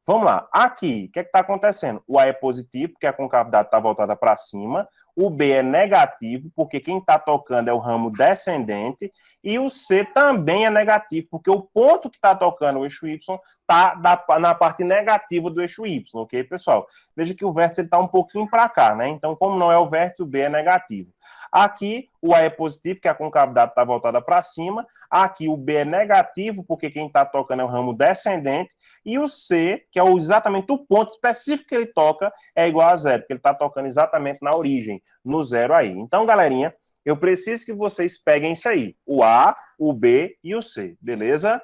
Vamos lá. Aqui, o que está acontecendo? O A é positivo, porque a concavidade está voltada para cima. O B é negativo, porque quem está tocando é o ramo descendente. E o C também é negativo, porque o ponto que está tocando o eixo Y está na parte negativa do eixo Y, ok, pessoal? Veja que o vértice está um pouquinho para cá, né? Então, como não é o vértice, o B é negativo. Aqui, o A é positivo, que a concavidade está voltada para cima. Aqui, o B é negativo, porque quem está tocando é o ramo descendente. E o C, que é exatamente o ponto específico que ele toca, é igual a zero, porque ele está tocando exatamente na origem, no zero aí. Então, galerinha, eu preciso que vocês peguem isso aí. O A, o B e o C, beleza?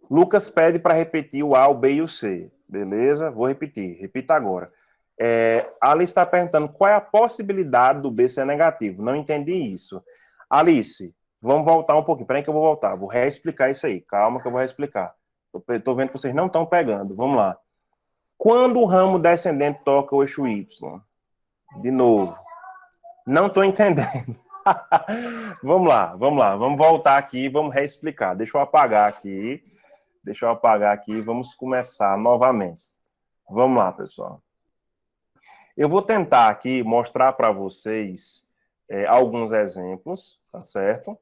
Lucas pede para repetir o A, o B e o C. Beleza? Vou repetir. Repita agora. Alice está perguntando qual é a possibilidade do B ser negativo. Não entendi isso. Alice, Vamos voltar um pouquinho. Peraí que eu vou voltar. Vou reexplicar isso aí. Calma que eu vou reexplicar. Estou vendo que vocês não estão pegando. Vamos lá. Quando o ramo descendente toca o eixo Y? De novo. Não estou entendendo. Vamos lá. Vamos voltar aqui, vamos reexplicar. Deixa eu apagar aqui. Vamos começar novamente. Vamos lá, pessoal. Eu vou tentar aqui mostrar para vocês alguns exemplos, tá certo?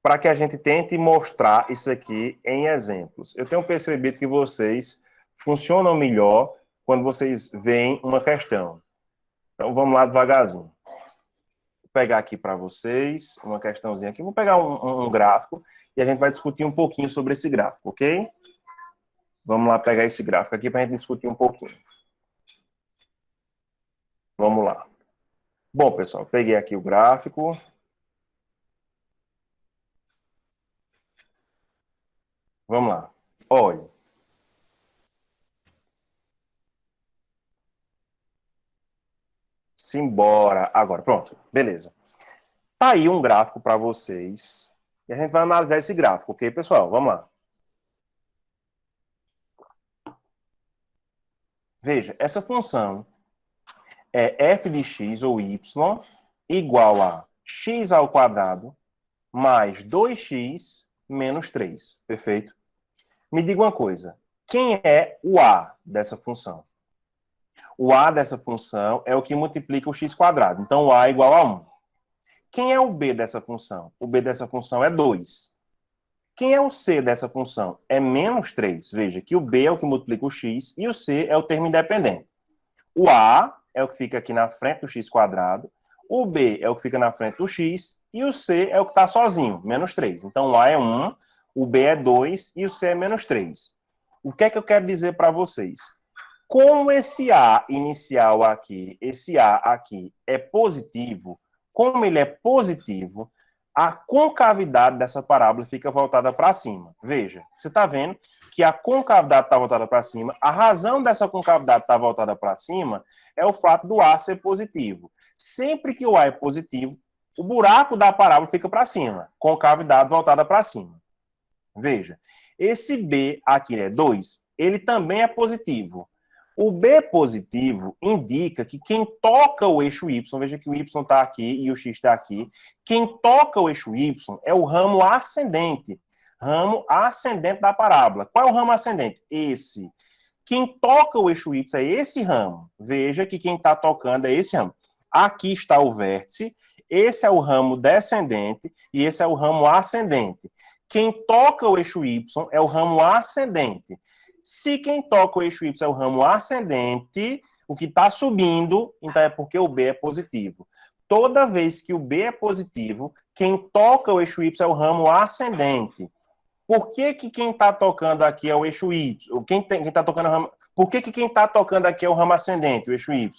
Para que a gente tente mostrar isso aqui em exemplos. Eu tenho percebido que vocês funcionam melhor quando vocês veem uma questão. Então, vamos lá devagarzinho. Vou pegar aqui para vocês uma questãozinha aqui. Vou pegar um gráfico e a gente vai discutir um pouquinho sobre esse gráfico, ok? Vamos lá pegar esse gráfico aqui para a gente discutir um pouquinho. Vamos lá. Bom, pessoal, peguei aqui o gráfico. Vamos lá. Olha. Simbora. Agora, pronto. Beleza. Tá aí um gráfico para vocês. E a gente vai analisar esse gráfico, ok, pessoal? Vamos lá. Veja, essa função é f de x ou y igual a x ao quadrado mais 2x menos 3. Perfeito? Me diga uma coisa. Quem é o a dessa função? O a dessa função é o que multiplica o x quadrado. Então, o a é igual a 1. Quem é o b dessa função? O b dessa função é 2. Quem é o c dessa função? É menos 3. Veja que o b é o que multiplica o x e o c é o termo independente. O a é o que fica aqui na frente do x quadrado, o b é o que fica na frente do x e o c é o que está sozinho, menos 3. Então, o a é 1, o b é 2 e o c é menos 3. O que é que eu quero dizer para vocês? Como esse a inicial aqui, esse a aqui é positivo, como ele é positivo, a concavidade dessa parábola fica voltada para cima. Veja, você está vendo que a concavidade está voltada para cima. A razão dessa concavidade estar voltada para cima é o fato do A ser positivo. Sempre que o A é positivo, o buraco da parábola fica para cima. Concavidade voltada para cima. Veja, esse B aqui é 2, ele também é positivo. O B positivo indica que quem toca o eixo Y, veja que o Y está aqui e o X está aqui, quem toca o eixo Y é o ramo ascendente da parábola. Qual é o ramo ascendente? Esse. Quem toca o eixo Y é esse ramo. Veja que quem está tocando é esse ramo. Aqui está o vértice, esse é o ramo descendente e esse é o ramo ascendente. Quem toca o eixo Y é o ramo ascendente. Se quem toca o eixo Y é o ramo ascendente, o que está subindo, então é porque o B é positivo. Toda vez que o B é positivo, quem toca o eixo Y é o ramo ascendente. Por que quem está tocando aqui é o eixo Y? Quem tá tocando ramo... Por que quem está tocando aqui é o ramo ascendente, o eixo Y?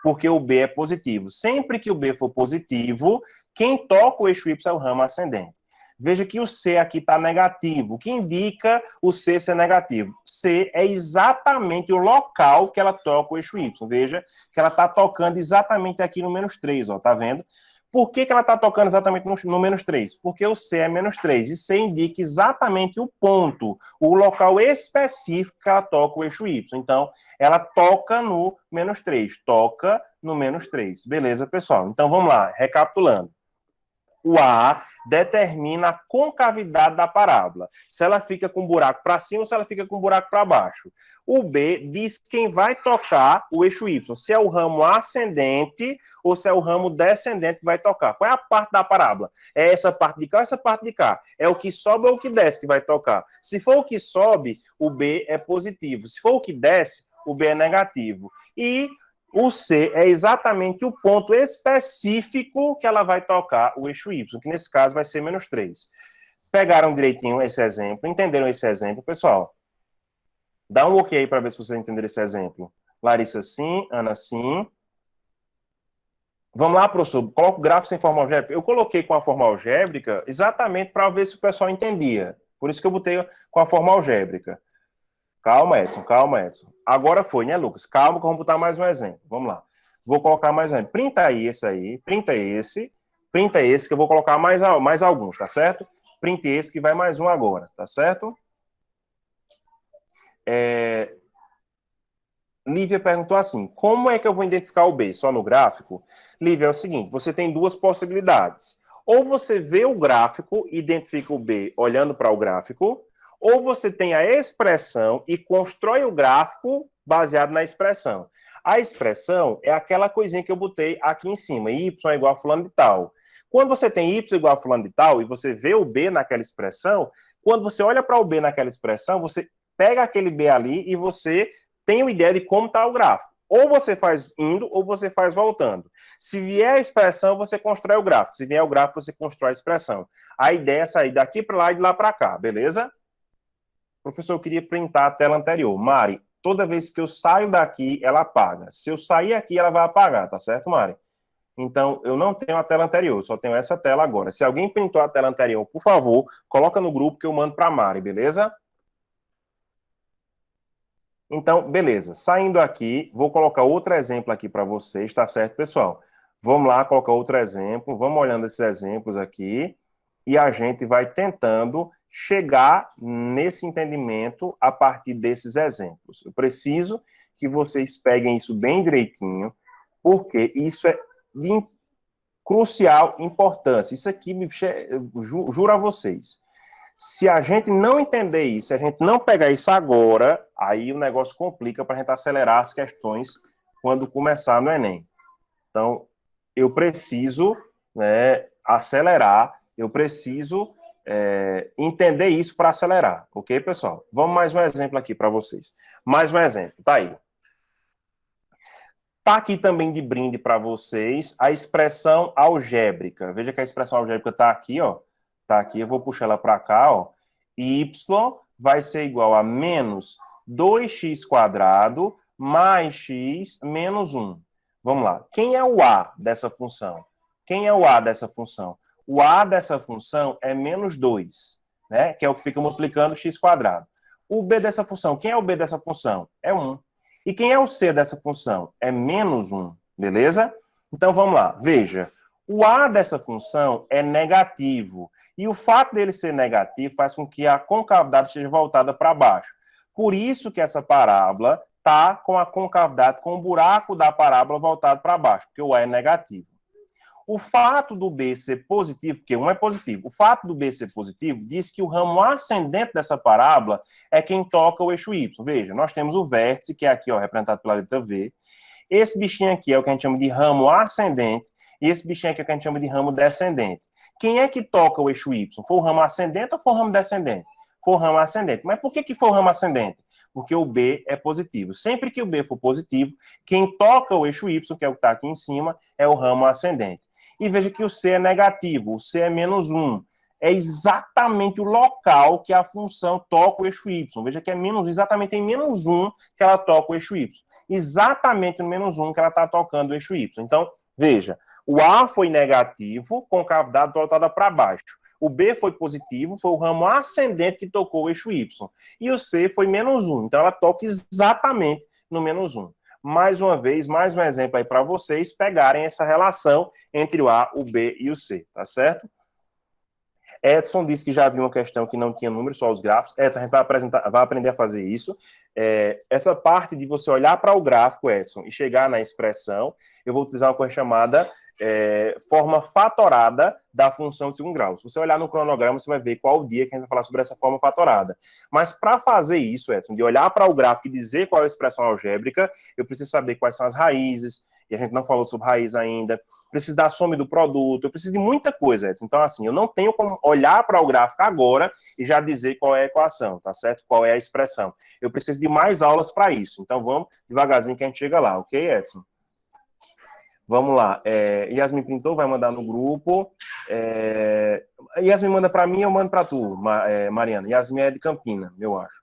Porque o B é positivo. Sempre que o B for positivo, quem toca o eixo Y é o ramo ascendente. Veja que o C aqui está negativo. O que indica o C ser negativo? C é exatamente o local que ela toca o eixo Y. Veja que ela está tocando exatamente aqui no menos 3, ó, tá vendo? Por que ela está tocando exatamente no menos 3? Porque o C é menos 3. E C indica exatamente o ponto, o local específico que ela toca o eixo Y. Então, ela toca no menos 3. Toca no menos 3. Beleza, pessoal? Então, vamos lá. Recapitulando. O A determina a concavidade da parábola. Se ela fica com um buraco para cima ou se ela fica com um buraco para baixo. O B diz quem vai tocar o eixo Y. Se é o ramo ascendente ou se é o ramo descendente que vai tocar. Qual é a parte da parábola? É essa parte de cá ou essa parte de cá? É o que sobe ou o que desce que vai tocar? Se for o que sobe, o B é positivo. Se for o que desce, o B é negativo. E o C é exatamente o ponto específico que ela vai tocar o eixo Y, que nesse caso vai ser menos 3. Pegaram direitinho esse exemplo? Entenderam esse exemplo, pessoal? Dá um ok aí para ver se vocês entenderam esse exemplo. Larissa, sim. Ana, sim. Vamos lá, professor. Coloca o gráfico sem forma algébrica. Eu coloquei com a forma algébrica exatamente para ver se o pessoal entendia. Por isso que eu botei com a forma algébrica. Calma, Edson, calma, Edson. Agora foi, né, Lucas? Calma que eu vou botar mais um exemplo. Vamos lá. Vou colocar mais um exemplo. Printa aí, printa esse, Printa esse que eu vou colocar mais alguns, tá certo? Print esse que vai mais um agora, tá certo? Lívia perguntou assim, como é que eu vou identificar o B? Só no gráfico? Lívia, é o seguinte, você tem duas possibilidades. Ou você vê o gráfico e identifica o B olhando para o gráfico, ou você tem a expressão e constrói o gráfico baseado na expressão. A expressão é aquela coisinha que eu botei aqui em cima, y é igual a fulano de tal. Quando você tem y igual a fulano de tal e você vê o B naquela expressão, quando você olha para o B naquela expressão, você pega aquele B ali e você tem uma ideia de como está o gráfico. Ou você faz indo, ou você faz voltando. Se vier a expressão, você constrói o gráfico. Se vier o gráfico, você constrói a expressão. A ideia é sair daqui para lá e de lá para cá, beleza? Professor, eu queria printar a tela anterior. Mari, toda vez que eu saio daqui, ela apaga. Se eu sair aqui, ela vai apagar, tá certo, Mari? Então, eu não tenho a tela anterior, só tenho essa tela agora. Se alguém printou a tela anterior, por favor, coloca no grupo que eu mando para a Mari, beleza? Então, beleza. Saindo aqui, vou colocar outro exemplo aqui para vocês, tá certo, pessoal? Vamos lá, colocar outro exemplo. Vamos olhando esses exemplos aqui e a gente vai tentando chegar nesse entendimento a partir desses exemplos. Eu preciso que vocês peguem isso bem direitinho, porque isso é de crucial importância. Isso aqui, juro a vocês. Se a gente não entender isso, se a gente não pegar isso agora, aí o negócio complica para a gente acelerar as questões quando começar no Enem. Então, eu preciso, né, acelerar, eu preciso entender isso para acelerar, ok, pessoal? Vamos mais um exemplo aqui para vocês. Mais um exemplo, tá aí. Tá aqui também de brinde para vocês a expressão algébrica. Veja que a expressão algébrica tá aqui, ó. Tá aqui, eu vou puxar ela para cá, ó. Y vai ser igual a menos 2x² mais x menos 1. Vamos lá. Quem é o A dessa função? Quem é o A dessa função? O A dessa função é menos 2, né? Que é o que fica multiplicando x². O B dessa função, quem é o B dessa função? É 1. E quem é o C dessa função? É menos 1, beleza? Então, vamos lá. Veja, o A dessa função é negativo. E o fato dele ser negativo faz com que a concavidade esteja voltada para baixo. Por isso que essa parábola está com a concavidade, com o buraco da parábola voltado para baixo, porque o A é negativo. O fato do B ser positivo, porque 1 é positivo, o fato do B ser positivo diz que o ramo ascendente dessa parábola é quem toca o eixo Y. Veja, nós temos o vértice, que é aqui, ó, representado pela letra V. Esse bichinho aqui é o que a gente chama de ramo ascendente, e esse bichinho aqui é o que a gente chama de ramo descendente. Quem é que toca o eixo Y? Foi o ramo ascendente ou foi o ramo descendente? Foi o ramo ascendente. Mas por que foi o ramo ascendente? Porque o B é positivo. Sempre que o B for positivo, quem toca o eixo Y, que é o que está aqui em cima, é o ramo ascendente. E veja que o C é negativo, o C é menos 1. É exatamente o local que a função toca o eixo Y. Veja que é exatamente em menos 1 que ela toca o eixo Y. Exatamente no menos 1 que ela está tocando o eixo Y. Então, veja, o A foi negativo, com cavidade voltada para baixo. O B foi positivo, foi o ramo ascendente que tocou o eixo Y. E o C foi menos 1. Então, ela toca exatamente no menos 1. Mais uma vez, mais um exemplo aí para vocês pegarem essa relação entre o A, o B e o C, tá certo? Edson disse que já viu uma questão que não tinha número, só os gráficos. Edson, a gente vai aprender a fazer isso. Essa parte de você olhar para o gráfico, Edson, e chegar na expressão, eu vou utilizar uma coisa chamada forma fatorada da função de segundo grau. Se você olhar no cronograma, você vai ver qual o dia que a gente vai falar sobre essa forma fatorada. Mas para fazer isso, Edson, de olhar para o gráfico e dizer qual é a expressão algébrica, eu preciso saber quais são as raízes, e a gente não falou sobre raiz ainda, preciso da soma do produto, eu preciso de muita coisa, Edson. Então, assim, eu não tenho como olhar para o gráfico agora e já dizer qual é a equação, tá certo? Qual é a expressão. Eu preciso de mais aulas para isso. Então, vamos devagarzinho que a gente chega lá, ok, Edson? Vamos lá. Yasmin printou, vai mandar no grupo. Yasmin manda para mim, eu mando para tu, Mariana. Yasmin é de Campina, eu acho.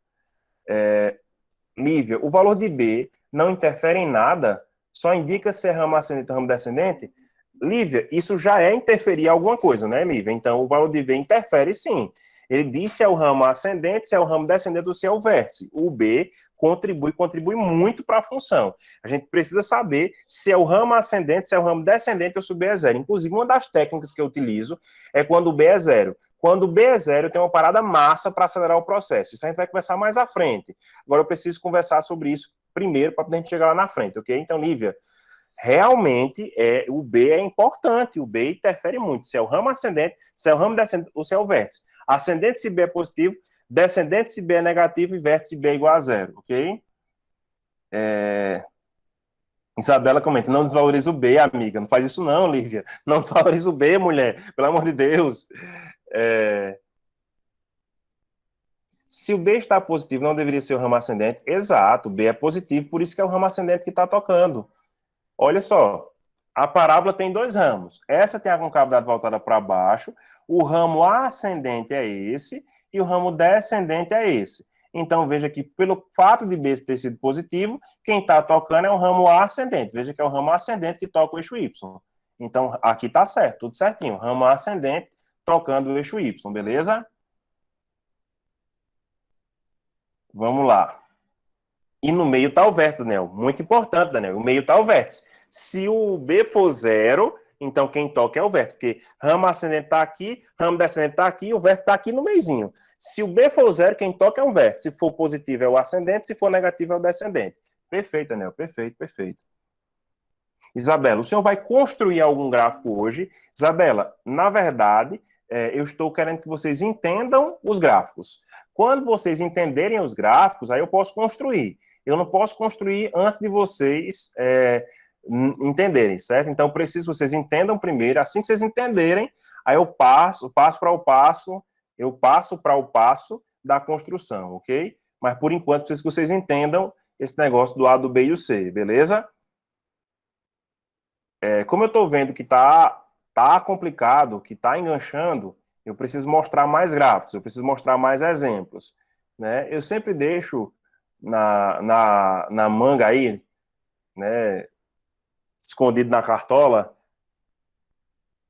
Lívia, o valor de B não interfere em nada? Só indica se é ramo ascendente ou ramo descendente? Lívia, isso já é interferir em alguma coisa, né, Lívia? Então, o valor de B interfere sim. Ele diz se é o ramo ascendente, se é o ramo descendente ou se é o vértice. O B contribui muito para a função. A gente precisa saber se é o ramo ascendente, se é o ramo descendente ou se o B é zero. Inclusive, uma das técnicas que eu utilizo é quando o B é zero. Quando o B é zero, tem uma parada massa para acelerar o processo. Isso a gente vai conversar mais à frente. Agora eu preciso conversar sobre isso primeiro para a gente chegar lá na frente, ok? Então, Lívia, realmente o B é importante, o B interfere muito, se é o ramo ascendente, se é o ramo descendente ou se é o vértice. Ascendente se B é positivo, descendente se B é negativo e vértice se B é igual a zero, ok? Isabela comenta, não desvaloriza o B, amiga, não faz isso não, Lívia, não desvaloriza o B, mulher, pelo amor de Deus. Se o B está positivo, não deveria ser o ramo ascendente? Exato, o B é positivo, por isso que é o ramo ascendente que está tocando. Olha só, a parábola tem dois ramos. Essa tem a concavidade voltada para baixo, o ramo ascendente é esse e o ramo descendente é esse. Então, veja que pelo fato de B ter sido positivo, quem está tocando é o ramo ascendente. Veja que é o ramo ascendente que toca o eixo Y. Então, aqui está certo, tudo certinho. Ramo ascendente tocando o eixo Y, beleza? Vamos lá. E no meio está o vértice, Daniel. Muito importante, Daniel. O meio está o vértice. Se o B for zero, então quem toca é o vértice. Porque ramo ascendente está aqui, ramo descendente está aqui, e o vértice está aqui no meizinho. Se o B for zero, quem toca é o vértice. Se for positivo é o ascendente, se for negativo é o descendente. Perfeito, Daniel. Perfeito, perfeito. Isabela, o senhor vai construir algum gráfico hoje? Isabela, na verdade, eu estou querendo que vocês entendam os gráficos. Quando vocês entenderem os gráficos, aí eu posso construir. Eu não posso construir antes de vocês entenderem, certo? Então, preciso que vocês entendam primeiro. Assim que vocês entenderem, aí eu passo para o passo da construção, ok? Mas, por enquanto, preciso que vocês entendam esse negócio do A, do B e o C, beleza? Como eu estou vendo que tá complicado, que está enganchando, eu preciso mostrar mais gráficos, eu preciso mostrar mais exemplos, né? Eu sempre deixo na manga aí, né, escondido na cartola,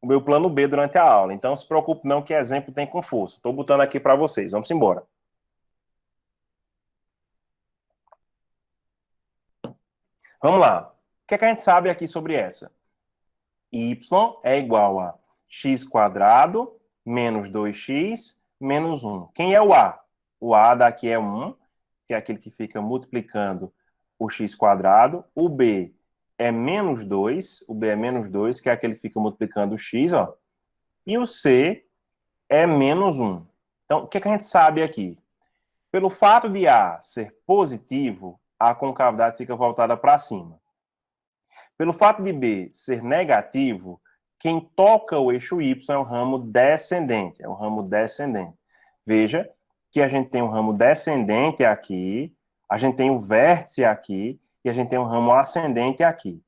o meu plano B durante a aula. Então, se preocupe não que exemplo tem com força. Estou botando aqui para vocês. Vamos embora. Vamos lá. O que é que a gente sabe aqui sobre essa? Y é igual a x quadrado menos 2x menos 1. Quem é o A? O A daqui é 1, que é aquele que fica multiplicando o x quadrado. O B é menos 2, o B é menos 2, que é aquele que fica multiplicando o x, ó. E o C é menos 1. Então, o que é que a gente sabe aqui? Pelo fato de A ser positivo, a concavidade fica voltada para cima. Pelo fato de B ser negativo, quem toca o eixo Y é o ramo descendente, Veja que a gente tem um ramo descendente aqui, a gente tem um vértice aqui, e a gente tem um ramo ascendente aqui.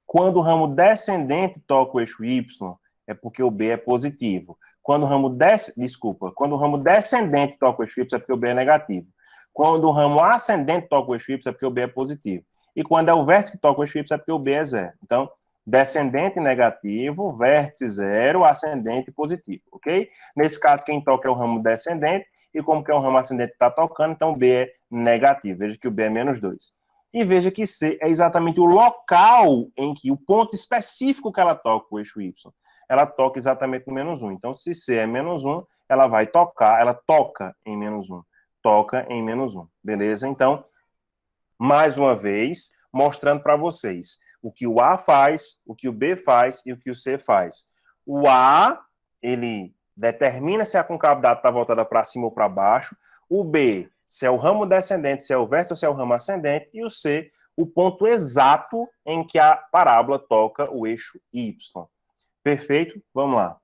Quando o ramo descendente toca o eixo Y, é porque o B é positivo. Quando o ramo descendente toca o eixo Y, é porque o B é negativo. Quando o ramo ascendente toca o eixo Y, é porque o B é positivo. E quando é o vértice que toca o eixo Y, é porque o B é zero. Então, descendente negativo, vértice zero, ascendente positivo, ok? Nesse caso, quem toca é o ramo descendente, e como que é um ramo ascendente que está tocando, então o B é negativo. Veja que o B é menos 2. E veja que C é exatamente o local em que, o ponto específico que ela toca o eixo Y. Ela toca exatamente no menos 1. Então, se C é menos 1, ela vai tocar, ela toca em menos 1. Toca em menos 1. Beleza? Então, mais uma vez, mostrando para vocês o que o A faz, o que o B faz e o que o C faz. O A, ele determina se a concavidade está voltada para cima ou para baixo. O B, se é o ramo descendente, se é o vértice ou se é o ramo ascendente. E o C, o ponto exato em que a parábola toca o eixo Y. Perfeito? Vamos lá.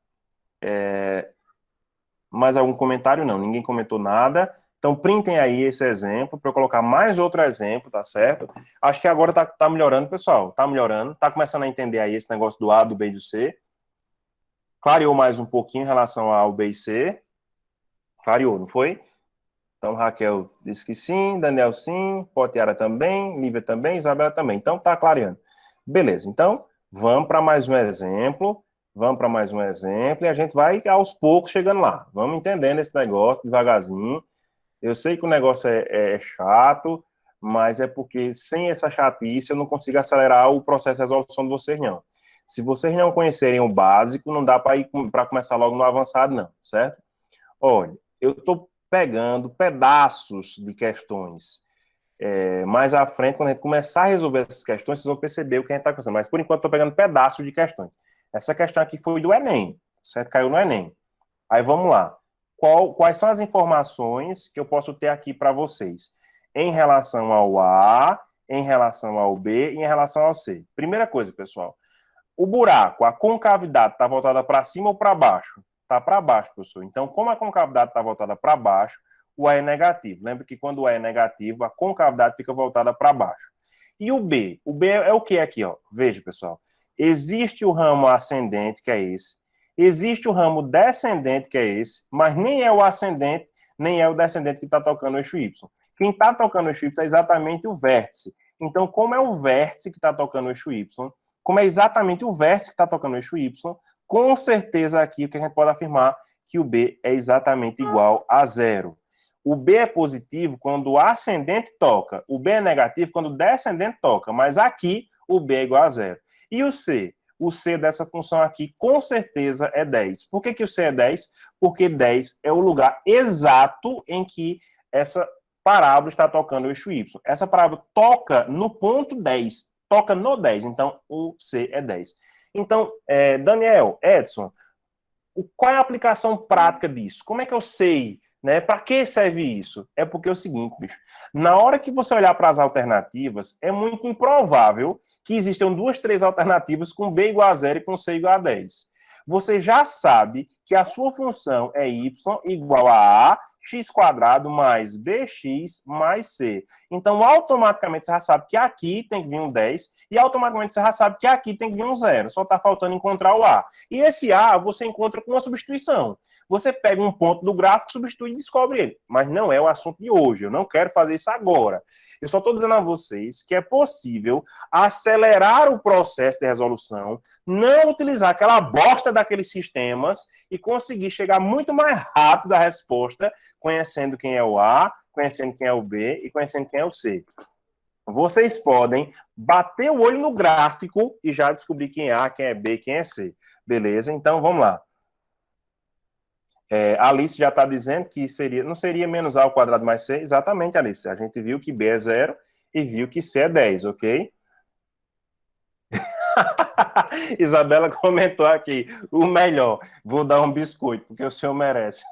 Mais algum comentário? Não, ninguém comentou nada. Então, printem aí esse exemplo para eu colocar mais outro exemplo, tá certo? Acho que agora tá melhorando, pessoal. Tá melhorando. Tá começando a entender aí esse negócio do A, do B e do C. Clareou mais um pouquinho em relação ao B e C. Clareou, não foi? Então, Raquel disse que sim, Daniel sim, Potiara também, Lívia também, Isabela também. Então, tá clareando. Beleza, então, vamos para mais um exemplo. Vamos para mais um exemplo e a gente vai aos poucos chegando lá. Vamos entendendo esse negócio devagarzinho. Eu sei que o negócio é chato, mas é porque sem essa chatice eu não consigo acelerar o processo de resolução de vocês, não. Se vocês não conhecerem o básico, não dá para ir para começar logo no avançado, não, certo? Olha, eu estou pegando pedaços de questões. Mais à frente, quando a gente começar a resolver essas questões, vocês vão perceber o que a gente está conversando. Mas, por enquanto, estou pegando pedaços de questões. Essa questão aqui foi do Enem, certo? Caiu no Enem. Aí, vamos lá. Quais são as informações que eu posso ter aqui para vocês? Em relação ao A, em relação ao B e em relação ao C. Primeira coisa, pessoal. O buraco, a concavidade está voltada para cima ou para baixo? Está para baixo, professor. Então, como a concavidade está voltada para baixo, o A é negativo. Lembra que quando o A é negativo, a concavidade fica voltada para baixo. E o B? O B é o que aqui, ó? Veja, pessoal. Existe o ramo ascendente, que é esse. Existe o ramo descendente, que é esse. Mas nem é o ascendente, nem é o descendente que está tocando o eixo Y. Quem está tocando o eixo Y é exatamente o vértice. Então, como é o vértice que está tocando o eixo Y, como é exatamente o vértice que está tocando o eixo Y, com certeza aqui o que a gente pode afirmar que o B é exatamente igual a zero. O B é positivo quando o ascendente toca, o B é negativo quando o descendente toca, mas aqui o B é igual a zero. E o C? O C dessa função aqui com certeza é 10. Por que o C é 10? Porque 10 é o lugar exato em que essa parábola está tocando o eixo Y. Essa parábola toca no ponto 10, toca no 10, então o C é 10. Então, Daniel, Edson, qual é a aplicação prática disso? Como é que eu sei, né? Para que serve isso? É porque é o seguinte, bicho, na hora que você olhar para as alternativas, é muito improvável que existam 2, 3 alternativas com B igual a 0 e com C igual a 10. Você já sabe que a sua função é y igual a x quadrado mais bx mais c. Então, automaticamente, você já sabe que aqui tem que vir um 10 e automaticamente você já sabe que aqui tem que vir um 0. Só está faltando encontrar o a. E esse a você encontra com uma substituição. Você pega um ponto do gráfico, substitui e descobre ele. Mas não é o assunto de hoje. Eu não quero fazer isso agora. Eu só estou dizendo a vocês que é possível acelerar o processo de resolução, não utilizar aquela bosta daqueles sistemas e conseguir chegar muito mais rápido à resposta, conhecendo quem é o A, conhecendo quem é o B e conhecendo quem é o C. Vocês podem bater o olho no gráfico e já descobrir quem é A, quem é B, quem é C. Beleza? Então, vamos lá. A Alice já está dizendo que não seria menos A ao quadrado mais C. Exatamente, Alice. A gente viu que B é 0 e viu que C é 10, ok? Isabela comentou aqui, o melhor, vou dar um biscoito, porque o senhor merece.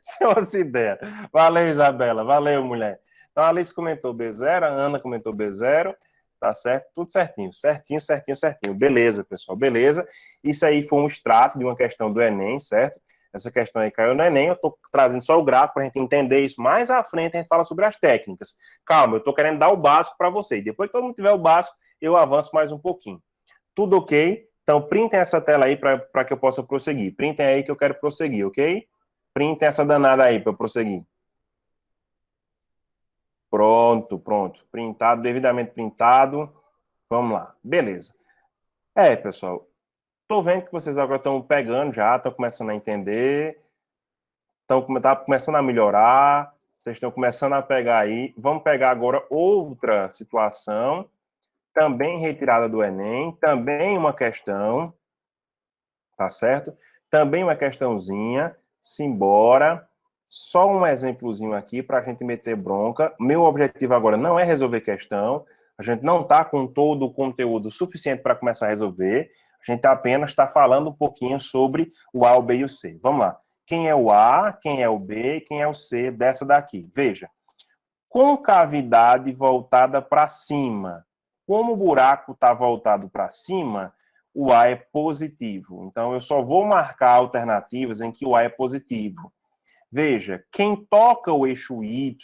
Senhor ideia. Valeu, Isabela, valeu, mulher. Então, a Alice comentou B0, a Ana comentou B0, tá certo? Tudo certinho, certinho, certinho, certinho. Beleza, pessoal, beleza. Isso aí foi um extrato de uma questão do Enem, certo? Essa questão aí caiu no Enem, eu estou trazendo só o gráfico para a gente entender isso. Mais à frente a gente fala sobre as técnicas. Calma, eu estou querendo dar o básico para vocês. Depois que todo mundo tiver o básico, eu avanço mais um pouquinho. Tudo ok? Então, printem essa tela aí para que eu possa prosseguir. Printem aí que eu quero prosseguir, ok? Printem essa danada aí para eu prosseguir. Pronto, pronto. Printado, devidamente printado. Vamos lá. Beleza. Pessoal, estou vendo que vocês agora estão pegando já, estão começando a entender, tá começando a melhorar, vocês estão começando a pegar aí. Vamos pegar agora outra situação, também retirada do Enem, também uma questão, tá certo? Também uma questãozinha, simbora. Só um exemplozinho aqui para a gente meter bronca. Meu objetivo agora não é resolver questão, a gente não está com todo o conteúdo suficiente para começar a resolver, a gente apenas está falando um pouquinho sobre o A, o B e o C. Vamos lá. Quem é o A, quem é o B, quem é o C dessa daqui? Veja, concavidade voltada para cima. Como o buraco está voltado para cima, o A é positivo. Então, eu só vou marcar alternativas em que o A é positivo. Veja, quem toca o eixo Y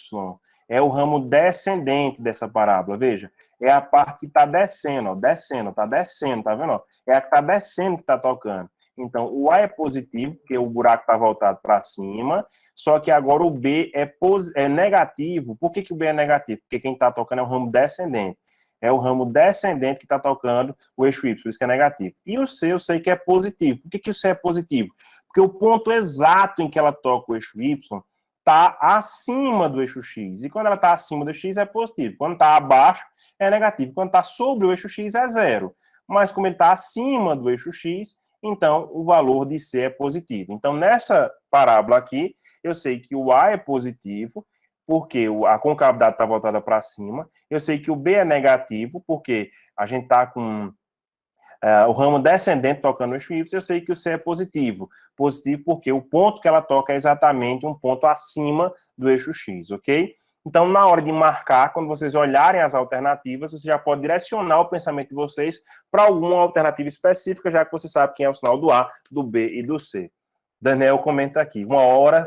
é o ramo descendente dessa parábola. Veja, é a parte que está descendo, ó, descendo, tá vendo? Ó? É a que está descendo que está tocando. Então, o A é positivo, porque o buraco está voltado para cima, só que agora o B é negativo. Por que o B é negativo? Porque quem está tocando é o ramo descendente. é o ramo descendente que está tocando o eixo Y, por isso que é negativo. E o C eu sei que é positivo. Por que o C é positivo? Porque o ponto exato em que ela toca o eixo Y está acima do eixo X. E quando ela está acima do X é positivo. Quando está abaixo é negativo. Quando está sobre o eixo X é zero. Mas como ele está acima do eixo X, então o valor de C é positivo. Então, nessa parábola aqui, eu sei que o A é positivo, porque a concavidade está voltada para cima. Eu sei que o B é negativo, porque a gente está com o ramo descendente tocando o eixo Y. Eu sei que o C é positivo. Positivo porque o ponto que ela toca é exatamente um ponto acima do eixo X, ok? Então, na hora de marcar, quando vocês olharem as alternativas, você já pode direcionar o pensamento de vocês para alguma alternativa específica, já que você sabe quem é o sinal do A, do B e do C. Daniel comenta aqui, 1 hora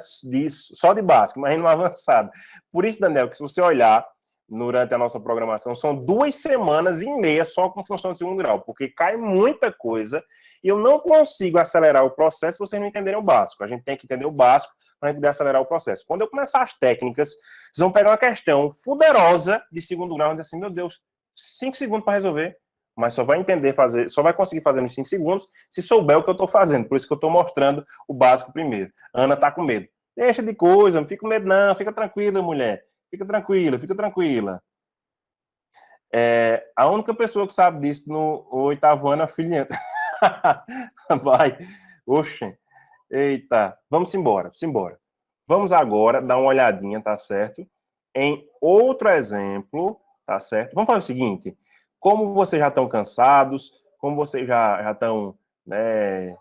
só de básico, mas no avançado. Por isso, Daniel, que se você olhar durante a nossa programação, são 2 semanas e meia só com função de segundo grau, porque cai muita coisa e eu não consigo acelerar o processo se vocês não entenderem o básico. A gente tem que entender o básico para a gente poder acelerar o processo. Quando eu começar as técnicas, vocês vão pegar uma questão fuderosa de segundo grau e dizer assim, meu Deus, 5 segundos para resolver, mas só vai entender fazer, só vai conseguir fazer nos 5 segundos se souber o que eu estou fazendo. Por isso que eu estou mostrando o básico primeiro. Ana está com medo. Deixa de coisa, não fica com medo não, fica tranquila, mulher. Fica tranquila, fica tranquila. A única pessoa que sabe disso no 8º ano é a filhinha. Vai. Oxe. Eita. Vamos embora, simbora. Vamos agora dar uma olhadinha, tá certo? Em outro exemplo, tá certo? Vamos fazer o seguinte. Como vocês já estão cansados, como vocês já estão, né,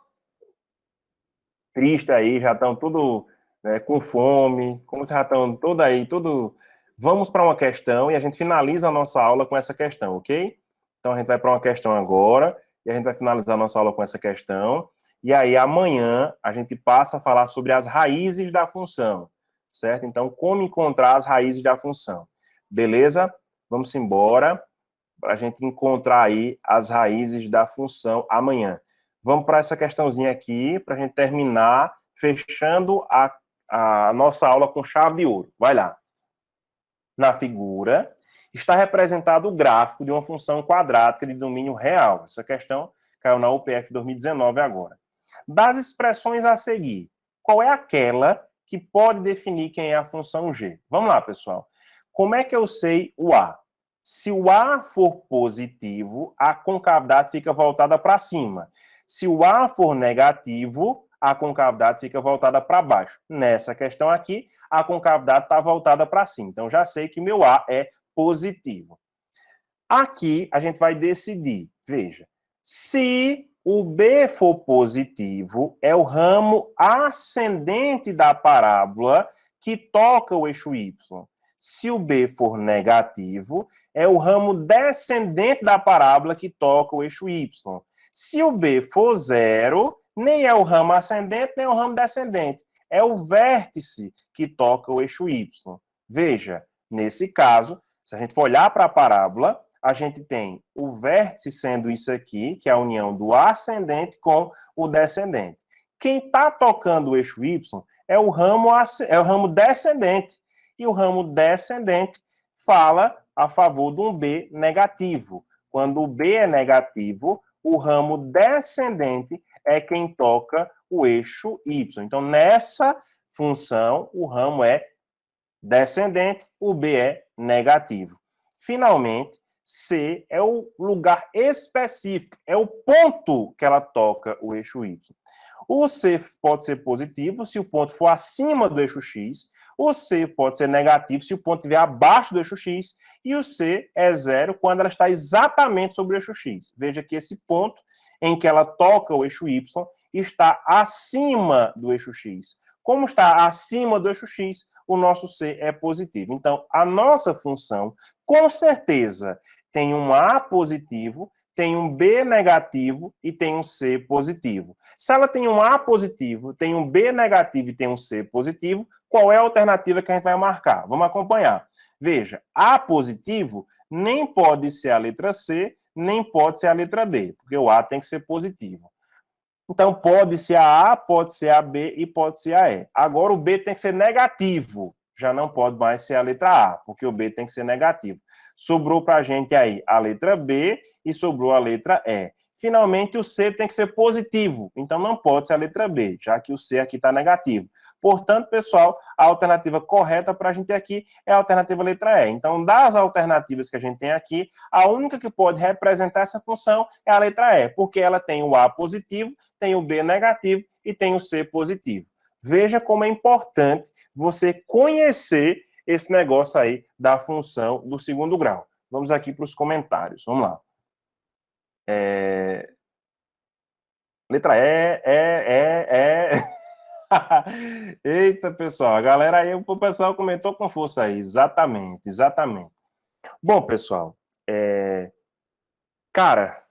tristes aí, já estão tudo, né, com fome, como vocês já estão tudo aí, tudo... Vamos para uma questão e a gente finaliza a nossa aula com essa questão, ok? Então, a gente vai para uma questão agora e a gente vai finalizar a nossa aula com essa questão. E aí, amanhã, a gente passa a falar sobre as raízes da função, certo? Então, como encontrar as raízes da função. Beleza? Vamos embora para a gente encontrar aí as raízes da função amanhã. Vamos para essa questãozinha aqui, para a gente terminar fechando a nossa aula com chave de ouro. Vai lá. Na figura, está representado o gráfico de uma função quadrática de domínio real. Essa questão caiu na UPF 2019 agora. Das expressões a seguir, qual é aquela que pode definir quem é a função g? Vamos lá, pessoal. Como é que eu sei o A? Se o A for positivo, a concavidade fica voltada para cima. Se o A for negativo, a concavidade fica voltada para baixo. Nessa questão aqui, a concavidade está voltada para cima. Então, já sei que meu A é positivo. Aqui, a gente vai decidir. Veja, se o B for positivo, é o ramo ascendente da parábola que toca o eixo Y. Se o B for negativo, é o ramo descendente da parábola que toca o eixo Y. Se o B for zero, nem é o ramo ascendente, nem é o ramo descendente. É o vértice que toca o eixo Y. Veja, nesse caso, se a gente for olhar para a parábola, a gente tem o vértice sendo isso aqui, que é a união do ascendente com o descendente. Quem está tocando o eixo Y é o ramo descendente. E o ramo descendente fala a favor de um B negativo. Quando o B é negativo, o ramo descendente é quem toca o eixo Y. Então, nessa função, o ramo é descendente, o B é negativo. Finalmente, C é o lugar específico, é o ponto que ela toca o eixo Y. O C pode ser positivo se o ponto for acima do eixo X, o C pode ser negativo se o ponto estiver abaixo do eixo X, e o C é zero quando ela está exatamente sobre o eixo X. Veja que esse ponto em que ela toca o eixo Y está acima do eixo X. Como está acima do eixo X, o nosso C é positivo. Então, a nossa função, com certeza, tem um A positivo, tem um B negativo e tem um C positivo. Se ela tem um A positivo, tem um B negativo e tem um C positivo, qual é a alternativa que a gente vai marcar? Vamos acompanhar. Veja, A positivo nem pode ser a letra C, nem pode ser a letra D, porque o A tem que ser positivo. Então, pode ser a A, pode ser a B e pode ser a E. Agora, o B tem que ser negativo. já não pode mais ser a letra A, porque o B tem que ser negativo. Sobrou para a gente aí a letra B e sobrou a letra E. Finalmente, o C tem que ser positivo, então não pode ser a letra B, já que o C aqui está negativo. Portanto, pessoal, a alternativa correta para a gente aqui é a alternativa letra E. Então, das alternativas que a gente tem aqui, a única que pode representar essa função é a letra E, porque ela tem o A positivo, tem o B negativo e tem o C positivo. Veja como é importante você conhecer esse negócio aí da função do segundo grau. Vamos aqui para os comentários. Vamos lá. Letra E. Eita, pessoal, a galera aí, o pessoal comentou com força aí. Exatamente, exatamente. Bom, pessoal, cara,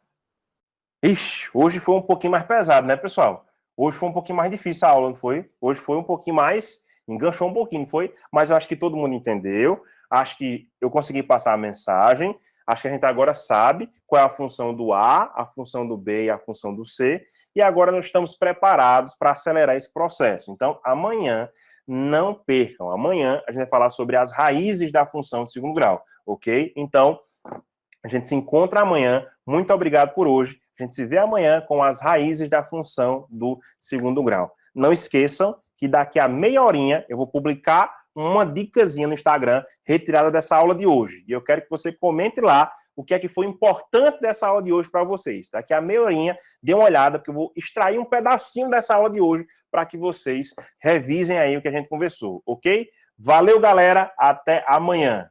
hoje foi um pouquinho mais pesado, né, pessoal? Hoje foi um pouquinho mais difícil a aula, não foi? Hoje foi um pouquinho mais, enganchou um pouquinho, não foi? Mas eu acho que todo mundo entendeu, acho que eu consegui passar a mensagem, acho que a gente agora sabe qual é a função do A, a função do B e a função do C, e agora nós estamos preparados para acelerar esse processo. Então, amanhã, não percam, amanhã a gente vai falar sobre as raízes da função de segundo grau, ok? Então, a gente se encontra amanhã, muito obrigado por hoje. A gente se vê amanhã com as raízes da função do segundo grau. Não esqueçam que daqui a meia horinha eu vou publicar uma dicasinha no Instagram retirada dessa aula de hoje. E eu quero que você comente lá o que é que foi importante dessa aula de hoje para vocês. Daqui a meia horinha, dê uma olhada, porque eu vou extrair um pedacinho dessa aula de hoje para que vocês revisem aí o que a gente conversou, ok? Valeu, galera. Até amanhã.